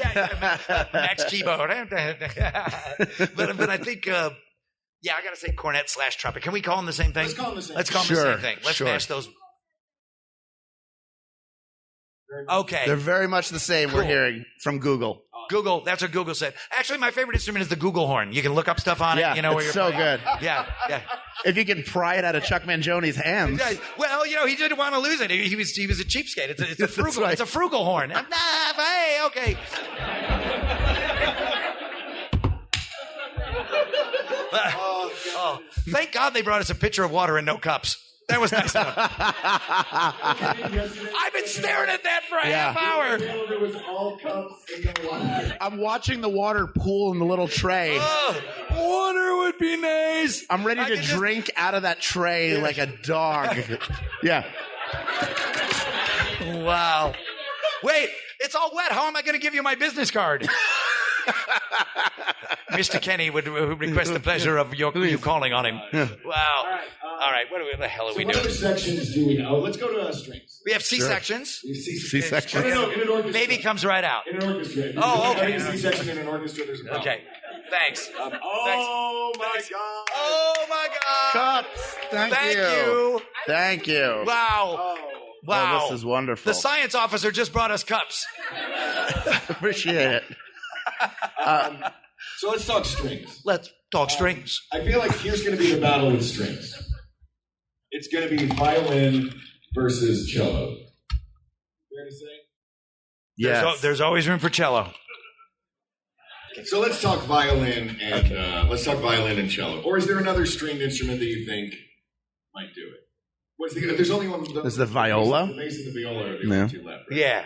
Max keyboard. but I think. Yeah, I got to say cornet / trumpet. Can we call them the same thing? Let's call them the same thing. Let's mash those. Okay. They're very much the same. Cool. We're hearing from Google. Google, that's what Google said. Actually, my favorite instrument is the Google horn. You can look up stuff on it. You know where you're so playing. good. Yeah. If you can pry it out of Chuck Mangioni's hands. Well, you know, he didn't want to lose it. He was a cheapskate. It's a frugal. Right. It's a frugal horn. Hey, okay. Thank God they brought us a pitcher of water and no cups. That was nice enough. I've been staring at that for a half hour. It was all cups and no water. I'm watching the water pool in the little tray. Water would be nice. I'm ready to drink out of that tray like a dog. Yeah. Wow. Wait, it's all wet. How am I going to give you my business card? Mr. Kenny would request the pleasure of you calling on him. Wow. All right. What the hell are we doing? What other sections do we know? Let's go to strings. We have C sections. C-section. No, in an orchestra. Baby comes right out. In an orchestra. Oh, okay. C-section in an orchestra, there's a problem. Okay. Thanks. My God. Oh, my God. Cups. Thank you. Thank you. Wow. Wow. Oh, this is wonderful. The science officer just brought us cups. Appreciate it. So let's talk strings. Let's talk strings. I feel like here's going to be the battle with strings. It's going to be violin versus cello. Fair to say? Yes. There's always room for cello. So let's talk violin and cello. Or is there another stringed instrument that you think might do it? There's only one. Is the viola? The bass and the viola are the only two left. Right? Yeah.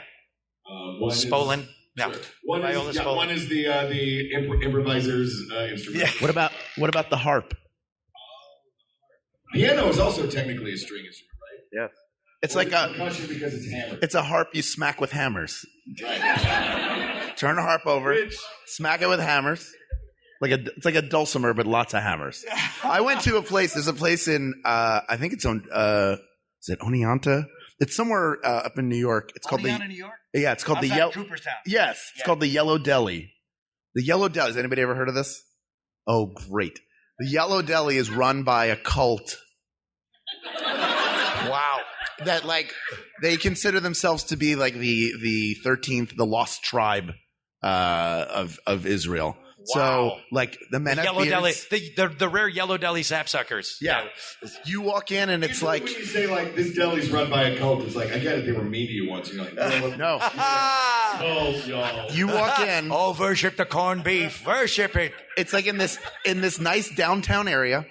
Spolin. No. Sure. One is the improviser's instrument. Yeah. What about the harp? Piano is also technically a string instrument, right? Yes. It's like percussion because it's hammered. It's a harp you smack with hammers. Right. Turn the harp over, smack it with hammers. It's like a dulcimer, but lots of hammers. I went to a place. There's a place in I think it's on. Is it Oneonta? It's somewhere up in New York. It's called New York? Yeah, it's called Outside the Yellow. Cooperstown. Yes, it's called the Yellow Deli. The Yellow Deli. Has anybody ever heard of this? Oh, great. The Yellow Deli is run by a cult. Wow. That they consider themselves to be like the 13th, the lost tribe of Israel. Wow. So the men The have Yellow Deli, beards. the rare Yellow Deli sapsuckers. Yeah. You walk in and it's Usually when you say this deli's run by a cult, it's like, I get it, they were mean to you once. You're like, no. Cult, y'all. You walk in. Oh, worship the corned beef. Worship it. It's like in this nice downtown area.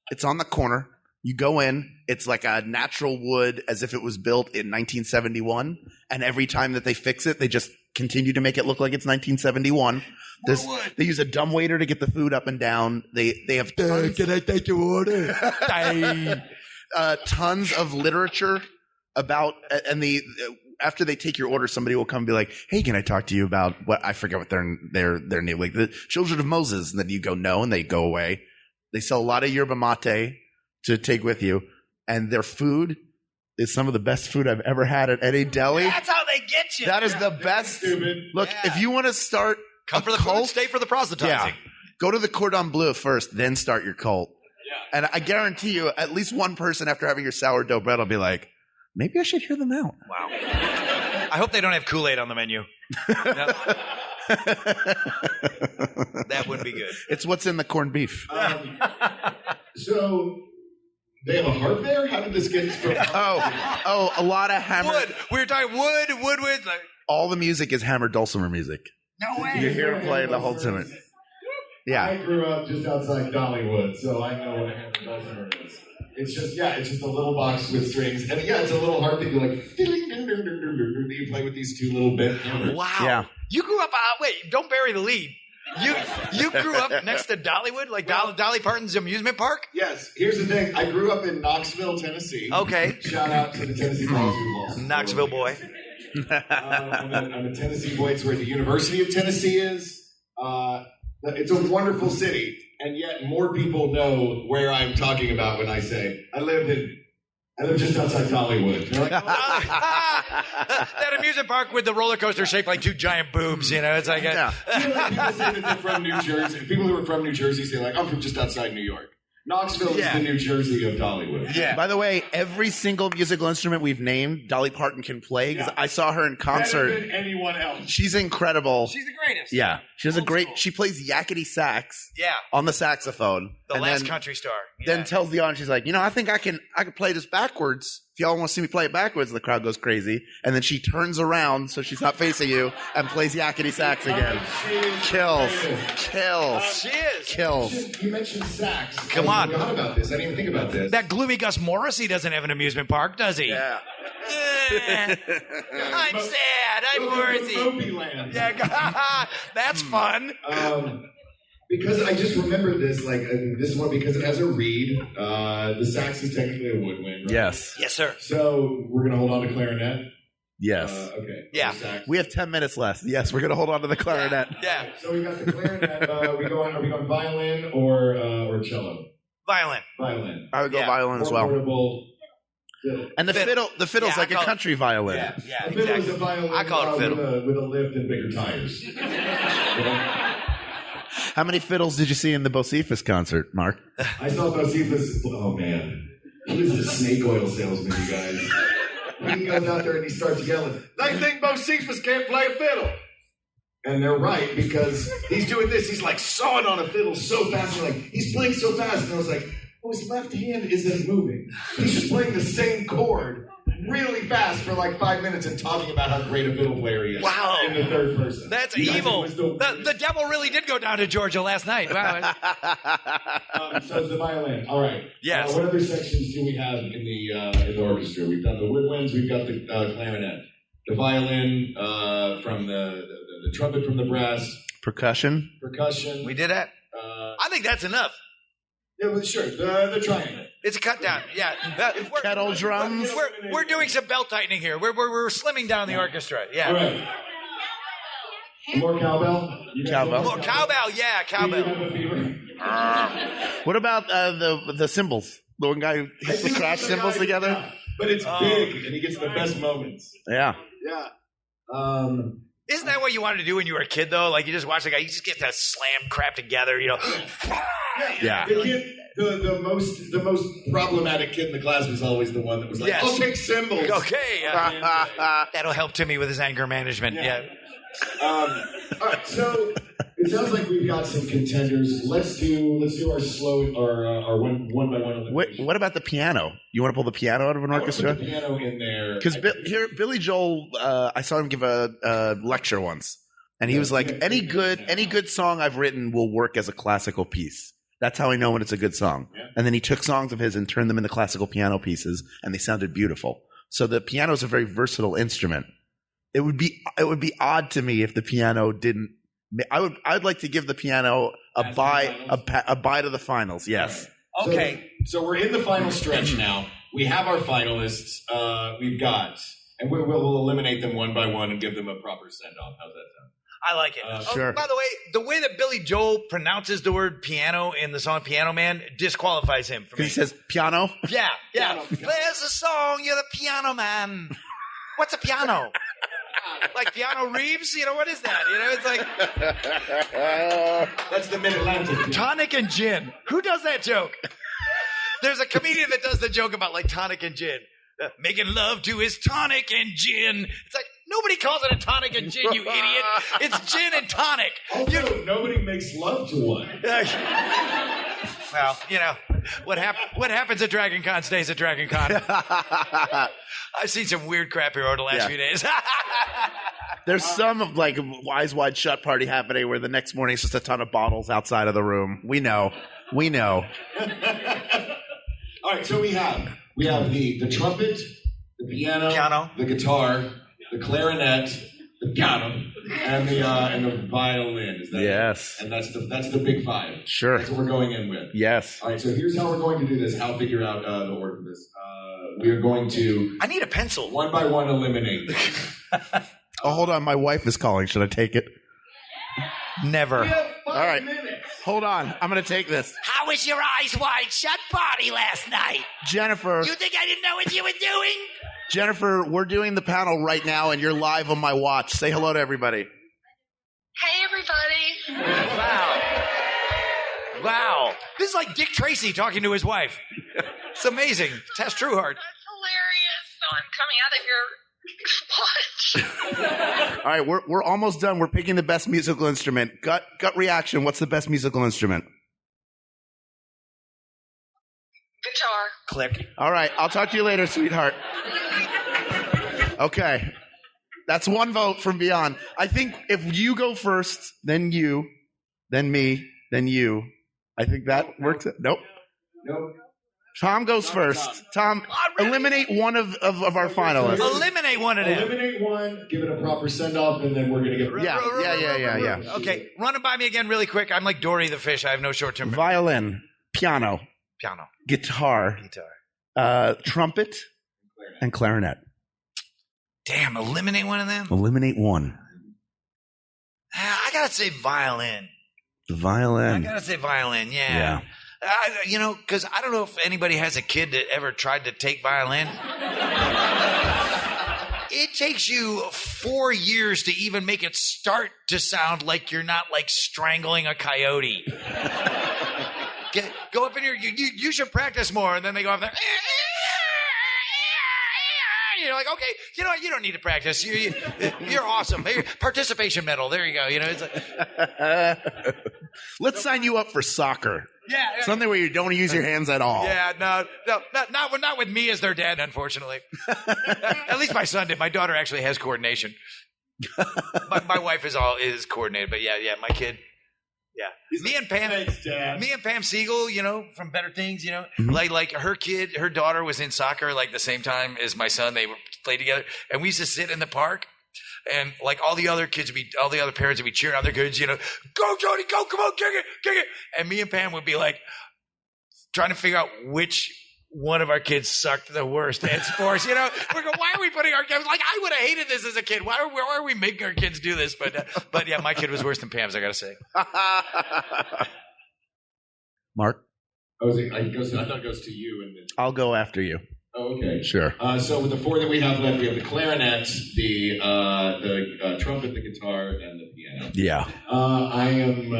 It's on the corner. You go in. It's like a natural wood, as if it was built in 1971. And every time that they fix it, they just continue to make it look like it's 1971. They use a dumbwaiter to get the food up and down. They have tons. Can I take your order? Tons of literature about after they take your order, somebody will come and be like, "Hey, can I talk to you about what I forget what their name, like the Children of Moses?" And then you go no, and they go away. They sell a lot of yerba mate to take with you, and their food is some of the best food I've ever had at any deli. That's how they get you. That is the best. Look, if you want to start Come for the cult, stay for the proselytizing. Go to the Cordon Bleu first, then start your cult. Yeah. And I guarantee you, at least one person after having your sourdough bread will be like, maybe I should hear them out. Wow. I hope they don't have Kool-Aid on the menu. That would be good. It's what's in the corned beef. So they have a harp there? How did this get from? A lot of hammer. Wood. We were talking wood. Like, all the music is hammered dulcimer music. no way. You hear him play the whole time. Yeah. I grew up just outside Dollywood, so I know what a hammer dulcimer is. It's just a little box with strings, and it's a little harp that you you play with these two little bit hammers. Wow. Yeah. You grew up. Wait, don't bury the lead. You grew up next to Dollywood, like Dolly Parton's amusement park? Yes. Here's the thing. I grew up in Knoxville, Tennessee. Okay. Shout out to the Tennessee Volleyball. Knoxville boy. I'm a Tennessee boy. It's where the University of Tennessee is. It's a wonderful city, and yet more people know where I'm talking about when I say I live just outside Dollywood. They're like, that amusement park with the roller coaster shaped like two giant boobs, it's like people say that they're from New Jersey. People who are from New Jersey say I'm from just outside New York. Knoxville is the New Jersey of Dollywood. Yeah. By the way, every single musical instrument we've named, Dolly Parton can play. Because I saw her in concert. Better than anyone else. She's incredible. She's the greatest. Yeah. She has she plays yakety sax. Yeah. On the saxophone. The last country star. Then tells the audience, she's like, I think I can play this backwards. If y'all want to see me play it backwards, the crowd goes crazy. And then she turns around so she's not facing you and plays yakety sax again. Kills. She is. Kills. You mentioned sax. Come on. I forgot about this. I didn't even think about this. That gloomy Gus Morrissey doesn't have an amusement park, does he? Yeah. I'm sad. I'm Morrissey. Mobyland. Yeah, that's fun. Because I just remembered this, this one, because it has a reed. The sax is technically a woodwind, right? Yes. Yes, sir. So we're going to hold on to clarinet? Yes. Okay. Yeah. Sax. We have 10 minutes left. Yes, we're going to hold on to the clarinet. Yeah. So we got the clarinet. Are we going violin or cello? Violin. Violin. I would go violin as well. Portable fiddle. And the fiddle's like a country violin. Yeah, the fiddle is a violin I call it fiddle. with a lift and bigger tires. How many fiddles did you see in the Bocephus concert, Mark? I saw Bocephus. Oh, man. He was a snake oil salesman, you guys. He goes out there and he starts yelling, "They think Bocephus can't play a fiddle." And they're right, because he's doing this. He's like sawing on a fiddle so fast. He's playing so fast. And I was like, his left hand isn't moving. He's just playing the same chord really fast for 5 minutes and talking about how great a fiddle player he is. Wow. In the third person. That's evil. The devil really did go down to Georgia last night. Wow. So it's the violin. All right. Yes. What other sections do we have in the orchestra? We've got the woodwinds. We've got the clarinet. The violin from the trumpet from the brass. Percussion. We did that. I think that's enough. Yeah, well, sure. The triangle. It's a cut down. Yeah. Kettle drums. We're doing some belt tightening here. We're slimming down the orchestra. Yeah. All right. More cowbell? Cowbell. More cowbell, yeah, cowbell. What about the cymbals? The one guy who hits the crash cymbals together? But it's big, and he gets the best moments. Yeah. Yeah. Isn't that what you wanted to do when you were a kid, though? Like, you just watch the guy, you just get that slam crap together, you know. Yeah. The kid, the most problematic kid in the class was always the one that was like, Yes. I'll take cymbals. Okay. That'll help Timmy with his anger management. Yeah. All right, so it sounds like we've got some contenders. Let's do our one by one. What about the piano? You want to pull the piano out of an orchestra? Put the piano in there. Because Billy Joel, I saw him give a lecture once, and he was like, any good song I've written will work as a classical piece. That's how I know when it's a good song. Yeah. And then he took songs of his and turned them into classical piano pieces, and they sounded beautiful. So the piano is a very versatile instrument. It would be odd to me if the piano didn't. I'd like to give the piano a bye to the finals. Yes. Right. Okay. So we're in the final stretch now. We have our finalists. We've got, and we'll eliminate them one by one and give them a proper send off. How's that sound? I like it. Sure. By the way that Billy Joel pronounces the word piano in the song Piano Man disqualifies him for me. He says piano? Yeah. Piano. There's a song, you're the piano man. What's a piano? Like Piano Reeves? You know, what is that? You know, it's like... That's the Mid-Atlantic. Tonic and gin. Who does that joke? There's a comedian that does the joke about, like, tonic and gin. Making love to his tonic and gin. It's like, nobody calls it a tonic and gin, you idiot. It's gin and tonic. Also, nobody makes love to one. Well, you know, what happens at Dragon Con stays at Dragon Con. I've seen some weird crap here over the last few days. There's some of like Eyes Wide Shut party happening where the next morning it's just a ton of bottles outside of the room. We know. All right, so we have the trumpet, the piano, the guitar, the clarinet, the piano, and the violin. Is that yes? It? And that's the big five. Sure. That's what we're going in with. Yes. All right. So here's how we're going to do this. How figure out the order for this. We are going to. I need a pencil. One by one, eliminate. Oh, hold on. My wife is calling. Should I take it? Never. We have 5 All right. minutes. Hold on. I'm going to take this. How was your Eyes Wide Shut party last night? Jennifer. You think I didn't know what you were doing? Jennifer, we're doing the panel right now, and you're live on my watch. Say hello to everybody. Hey, everybody. Wow. This is like Dick Tracy talking to his wife. It's amazing. Tess Trueheart. That's hilarious. So I'm coming out of your watch. All right, we're almost done. We're picking the best musical instrument. Gut reaction. What's the best musical instrument? Guitar. Click. All right, I'll talk to you later, sweetheart. Okay. That's one vote from beyond. I think if you go first, then you, then me, then you. I think that works. Nope. Tom goes first. Tom, eliminate one of our finalists. Eliminate one of them. Eliminate one, give it a proper send-off, and then we're going to get... Yeah. Okay, run it by me again really quick. I'm like Dory the fish. I have no short-term... Violin, piano, guitar, trumpet, and clarinet. Damn, eliminate one of them? Eliminate one. I got to say violin. The violin. I got to say violin, yeah. Because I don't know if anybody has a kid that ever tried to take violin. It takes you 4 years to even make it start to sound like you're not like strangling a coyote. Go up in here. You should practice more. And then they go up there. You're like, okay, you know what? You don't need to practice. You're awesome. Hey, participation medal. There you go. You know, it's like, let's sign you up for soccer. Yeah, something where you don't use your hands at all. Yeah, no, not with me as their dad, unfortunately. At least my son did. My daughter actually has coordination. My wife is coordinated, but yeah, my kid. Yeah, me and Pam Siegel, from Better Things, mm-hmm. like her daughter was in soccer like the same time as my son. They played together, and we used to sit in the park, and like all the other parents would be cheering on their kids, go Jody, go, come on, kick it, and me and Pam would be like trying to figure out which one of our kids sucked the worst at sports. You know, we're going, why are we putting our kids? Like, I would have hated this as a kid. Why are we making our kids do this? But yeah, my kid was worse than Pam's, I got to say. Mark? I thought it goes to you. And then... I'll go after you. Oh, okay. Sure. So with the 4 that we have left, we have the clarinet, the trumpet, the guitar, and the piano. Yeah. I'm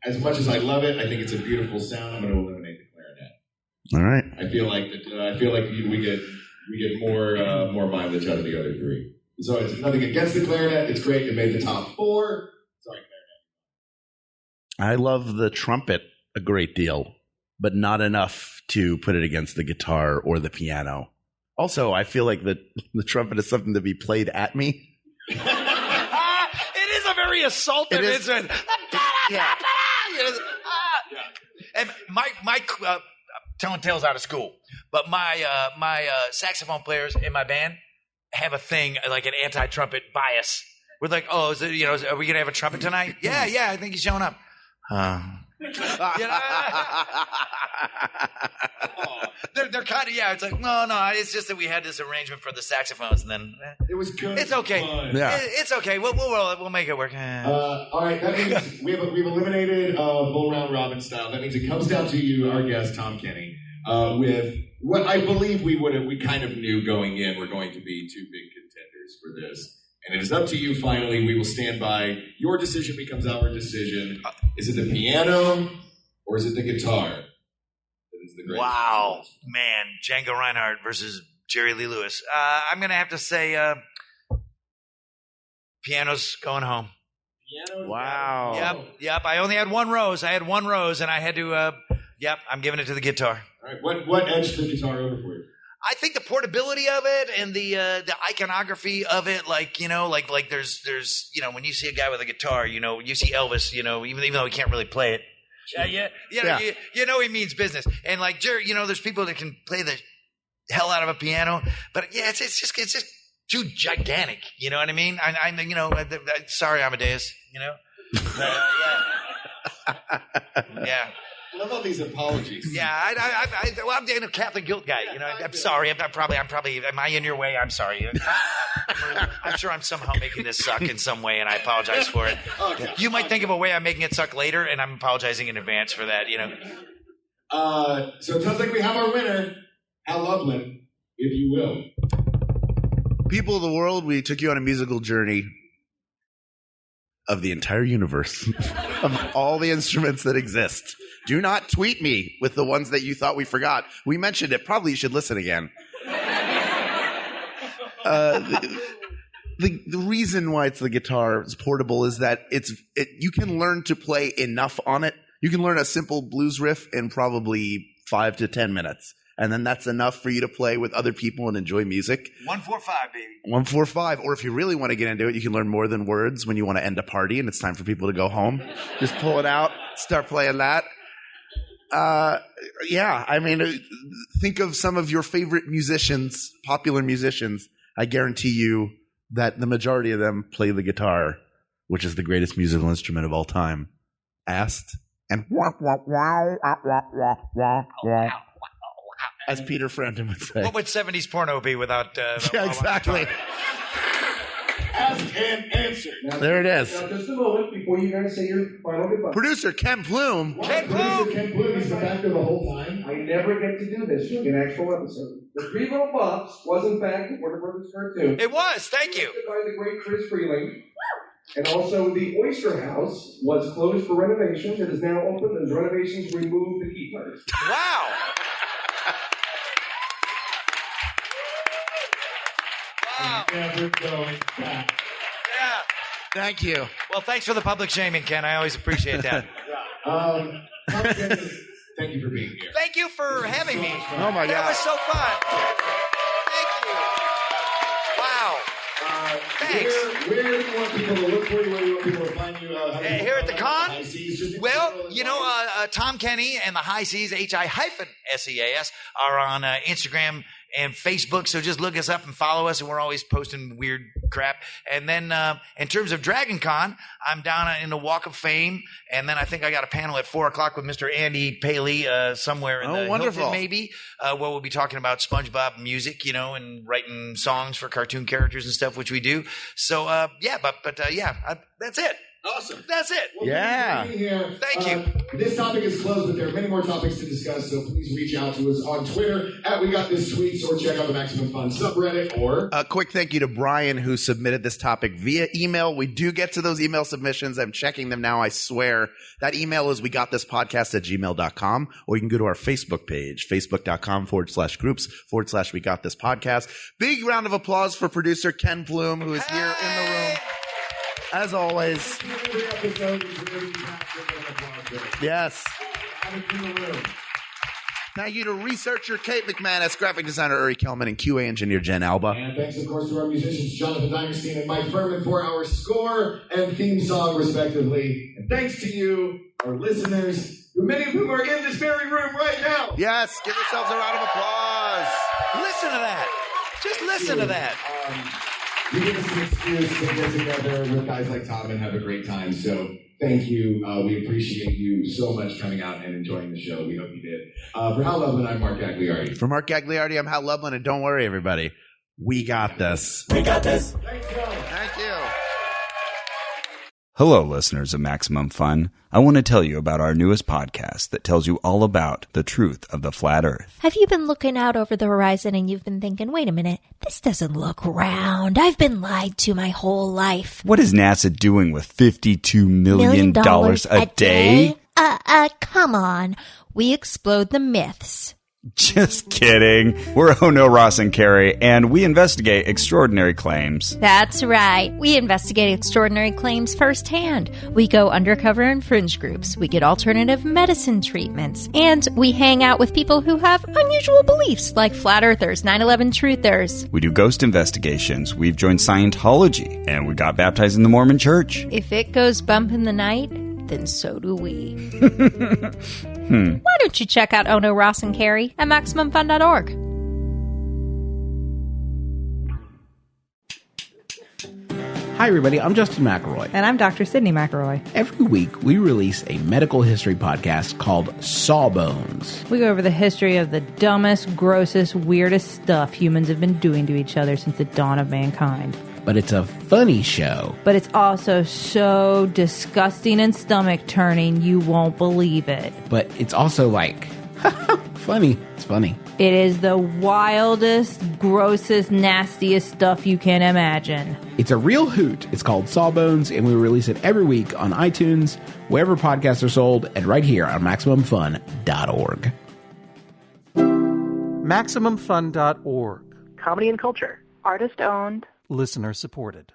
as much as I love it, I think it's a beautiful sound. I'm going to eliminate the clarinet. All right. I feel like we get more mileage out of the other 3. So it's nothing against the clarinet. It's great. It made the top 4. Sorry, clarinet. I love the trumpet a great deal, but not enough to put it against the guitar or the piano. Also, I feel like the trumpet is something to be played at me. It is a very assaultive instrument. Yeah. And my telling tales out of school, but my saxophone players in my band have a thing like an anti-trumpet bias. We're like, oh, is it, are we gonna have a trumpet tonight? Yeah, I think he's showing up. They're kind of it's like no, it's just that we had this arrangement for the saxophones, and then it was good. It's okay. Yeah, it's okay. We'll make it work. All right, that means we've eliminated bull round robin style. That means it comes down to you, our guest Tom Kenny, with what I believe we kind of knew going in. We're going to be 2 big contenders for this. And it is up to you, finally. We will stand by. Your decision becomes our decision. Is it the piano or is it the guitar? That is the greatest. Wow, man. Django Reinhardt versus Jerry Lee Lewis. I'm going to have to say piano's going home. Wow. Yep. I only had 1 rose. I had 1 rose, and I had to, I'm giving it to the guitar. All right. What edged the guitar over for you? I think the portability of it and the iconography of it, like there's when you see a guy with a guitar, you see Elvis, even though he can't really play it, he means business. And like Jerry, there's people that can play the hell out of a piano, but it's just too gigantic. You know what I mean? Sorry, Amadeus. Yeah. I love all these apologies. Yeah, I'm a Catholic guilt guy. I'm sorry. I'm probably. Am I in your way? I'm sorry. I'm sure I'm somehow making this suck in some way, and I apologize for it. Okay. You might think of a way I'm making it suck later, and I'm apologizing in advance for that. So it sounds like we have our winner, Al Lublin, if you will. People of the world, we took you on a musical journey of the entire universe, of all the instruments that exist. Do not tweet me with the ones that you thought we forgot. We mentioned it. Probably you should listen again. The reason why it's the guitar is portable is that you can learn to play enough on it. You can learn a simple blues riff in probably 5 to 10 minutes. And then that's enough for you to play with other people and enjoy music. 145, baby. 145. Or if you really want to get into it, you can learn more than words when you want to end a party and it's time for people to go home. Just pull it out, start playing that. Think of some of your favorite musicians, popular musicians. I guarantee you that the majority of them play the guitar, which is the greatest musical instrument of all time. Asked and as Peter Frampton would say. What would 70s porno be without... yeah, exactly. Asked and answered. There it is. Now, just a moment before you guys say your final goodbye. Producer Ken Plume. Ken Plume is the factor the whole time. I never get to do this in an actual episode. The Three Little Pups was, in fact, a Warner Brothers cartoon. It was. Thank you. By the great Chris Freeling. And also, the Oyster House was closed for renovations. It is now open. Those renovations removed the keepers. Wow. Wow. Never going back. Yeah. Thank you. Well, thanks for the public shaming, Ken. I always appreciate that. Thank you for being here. Thank you for having me. Oh, my God. That was so fun. Thank you. Wow. Thanks. Where do you want people to look for you? Where do you want people to find you? Here at the con? Well, Tom Kenny and the High Seas, HI-SEAS, are on Instagram and Facebook. So just look us up and follow us, and we're always posting weird crap. And then in terms of Dragon Con, I'm down in the Walk of Fame, and then I think I got a panel at 4:00 with Mr. Andy Paley somewhere in the wonderful. Hilton, maybe, where we'll be talking about SpongeBob music, and writing songs for cartoon characters and stuff, which we do. So that's it. Awesome. That's it. Well, Yeah. Thank you. This topic is closed, but there are many more topics to discuss, so please reach out to us on Twitter at We Got This Tweets, or check out the Maximum Fun subreddit, or... A quick thank you to Brian, who submitted this topic via email. We do get to those email submissions. I'm checking them now, I swear. That email is wegotThisPodcast@gmail.com, or you can go to our Facebook page, facebook.com/groups/wegotThisPodcast. Big round of applause for producer Ken Plume, who is here in the room. As always. Yes. Thank you to researcher Kate McManus, graphic designer Uri Kelman, and QA engineer Jen Alba. And thanks, of course, to our musicians Jonathan Dinerstein and Mike Furman for our score and theme song, respectively. And thanks to you, our listeners, who many of whom are in this very room right now. Yes, give yourselves a round of applause. Listen to that. Just listen to that. You give us an excuse to get together with guys like Tom and have a great time. So thank you. We appreciate you so much coming out and enjoying the show. We hope you did. For Hal Lublin, I'm Mark Gagliardi. For Mark Gagliardi, I'm Hal Lublin, and don't worry, everybody. We got this. We got this. Thanks, Phil. Thank you. Hello, listeners of Maximum Fun. I want to tell you about our newest podcast that tells you all about the truth of the flat Earth. Have you been looking out over the horizon and you've been thinking, wait a minute, this doesn't look round. I've been lied to my whole life. What is NASA doing with $52 million a day? Come on. We explode the myths. Just kidding. We're Ono, Ross, and Carrie, and we investigate extraordinary claims. That's right. We investigate extraordinary claims firsthand. We go undercover in fringe groups. We get alternative medicine treatments. And we hang out with people who have unusual beliefs, like flat earthers, 9/11 truthers. We do ghost investigations. We've joined Scientology, and we got baptized in the Mormon Church. If it goes bump in the night, then so do we. Why don't you check out Ono, Ross, and Carrie at MaximumFun.org? Hi, everybody. I'm Justin McElroy. And I'm Dr. Sydney McElroy. Every week, we release a medical history podcast called Sawbones. We go over the history of the dumbest, grossest, weirdest stuff humans have been doing to each other since the dawn of mankind. But it's a funny show. But it's also so disgusting and stomach-turning, you won't believe it. But it's also like, funny. It's funny. It is the wildest, grossest, nastiest stuff you can imagine. It's a real hoot. It's called Sawbones, and we release it every week on iTunes, wherever podcasts are sold, and right here on MaximumFun.org. MaximumFun.org. Comedy and culture. Artist-owned. Listener supported.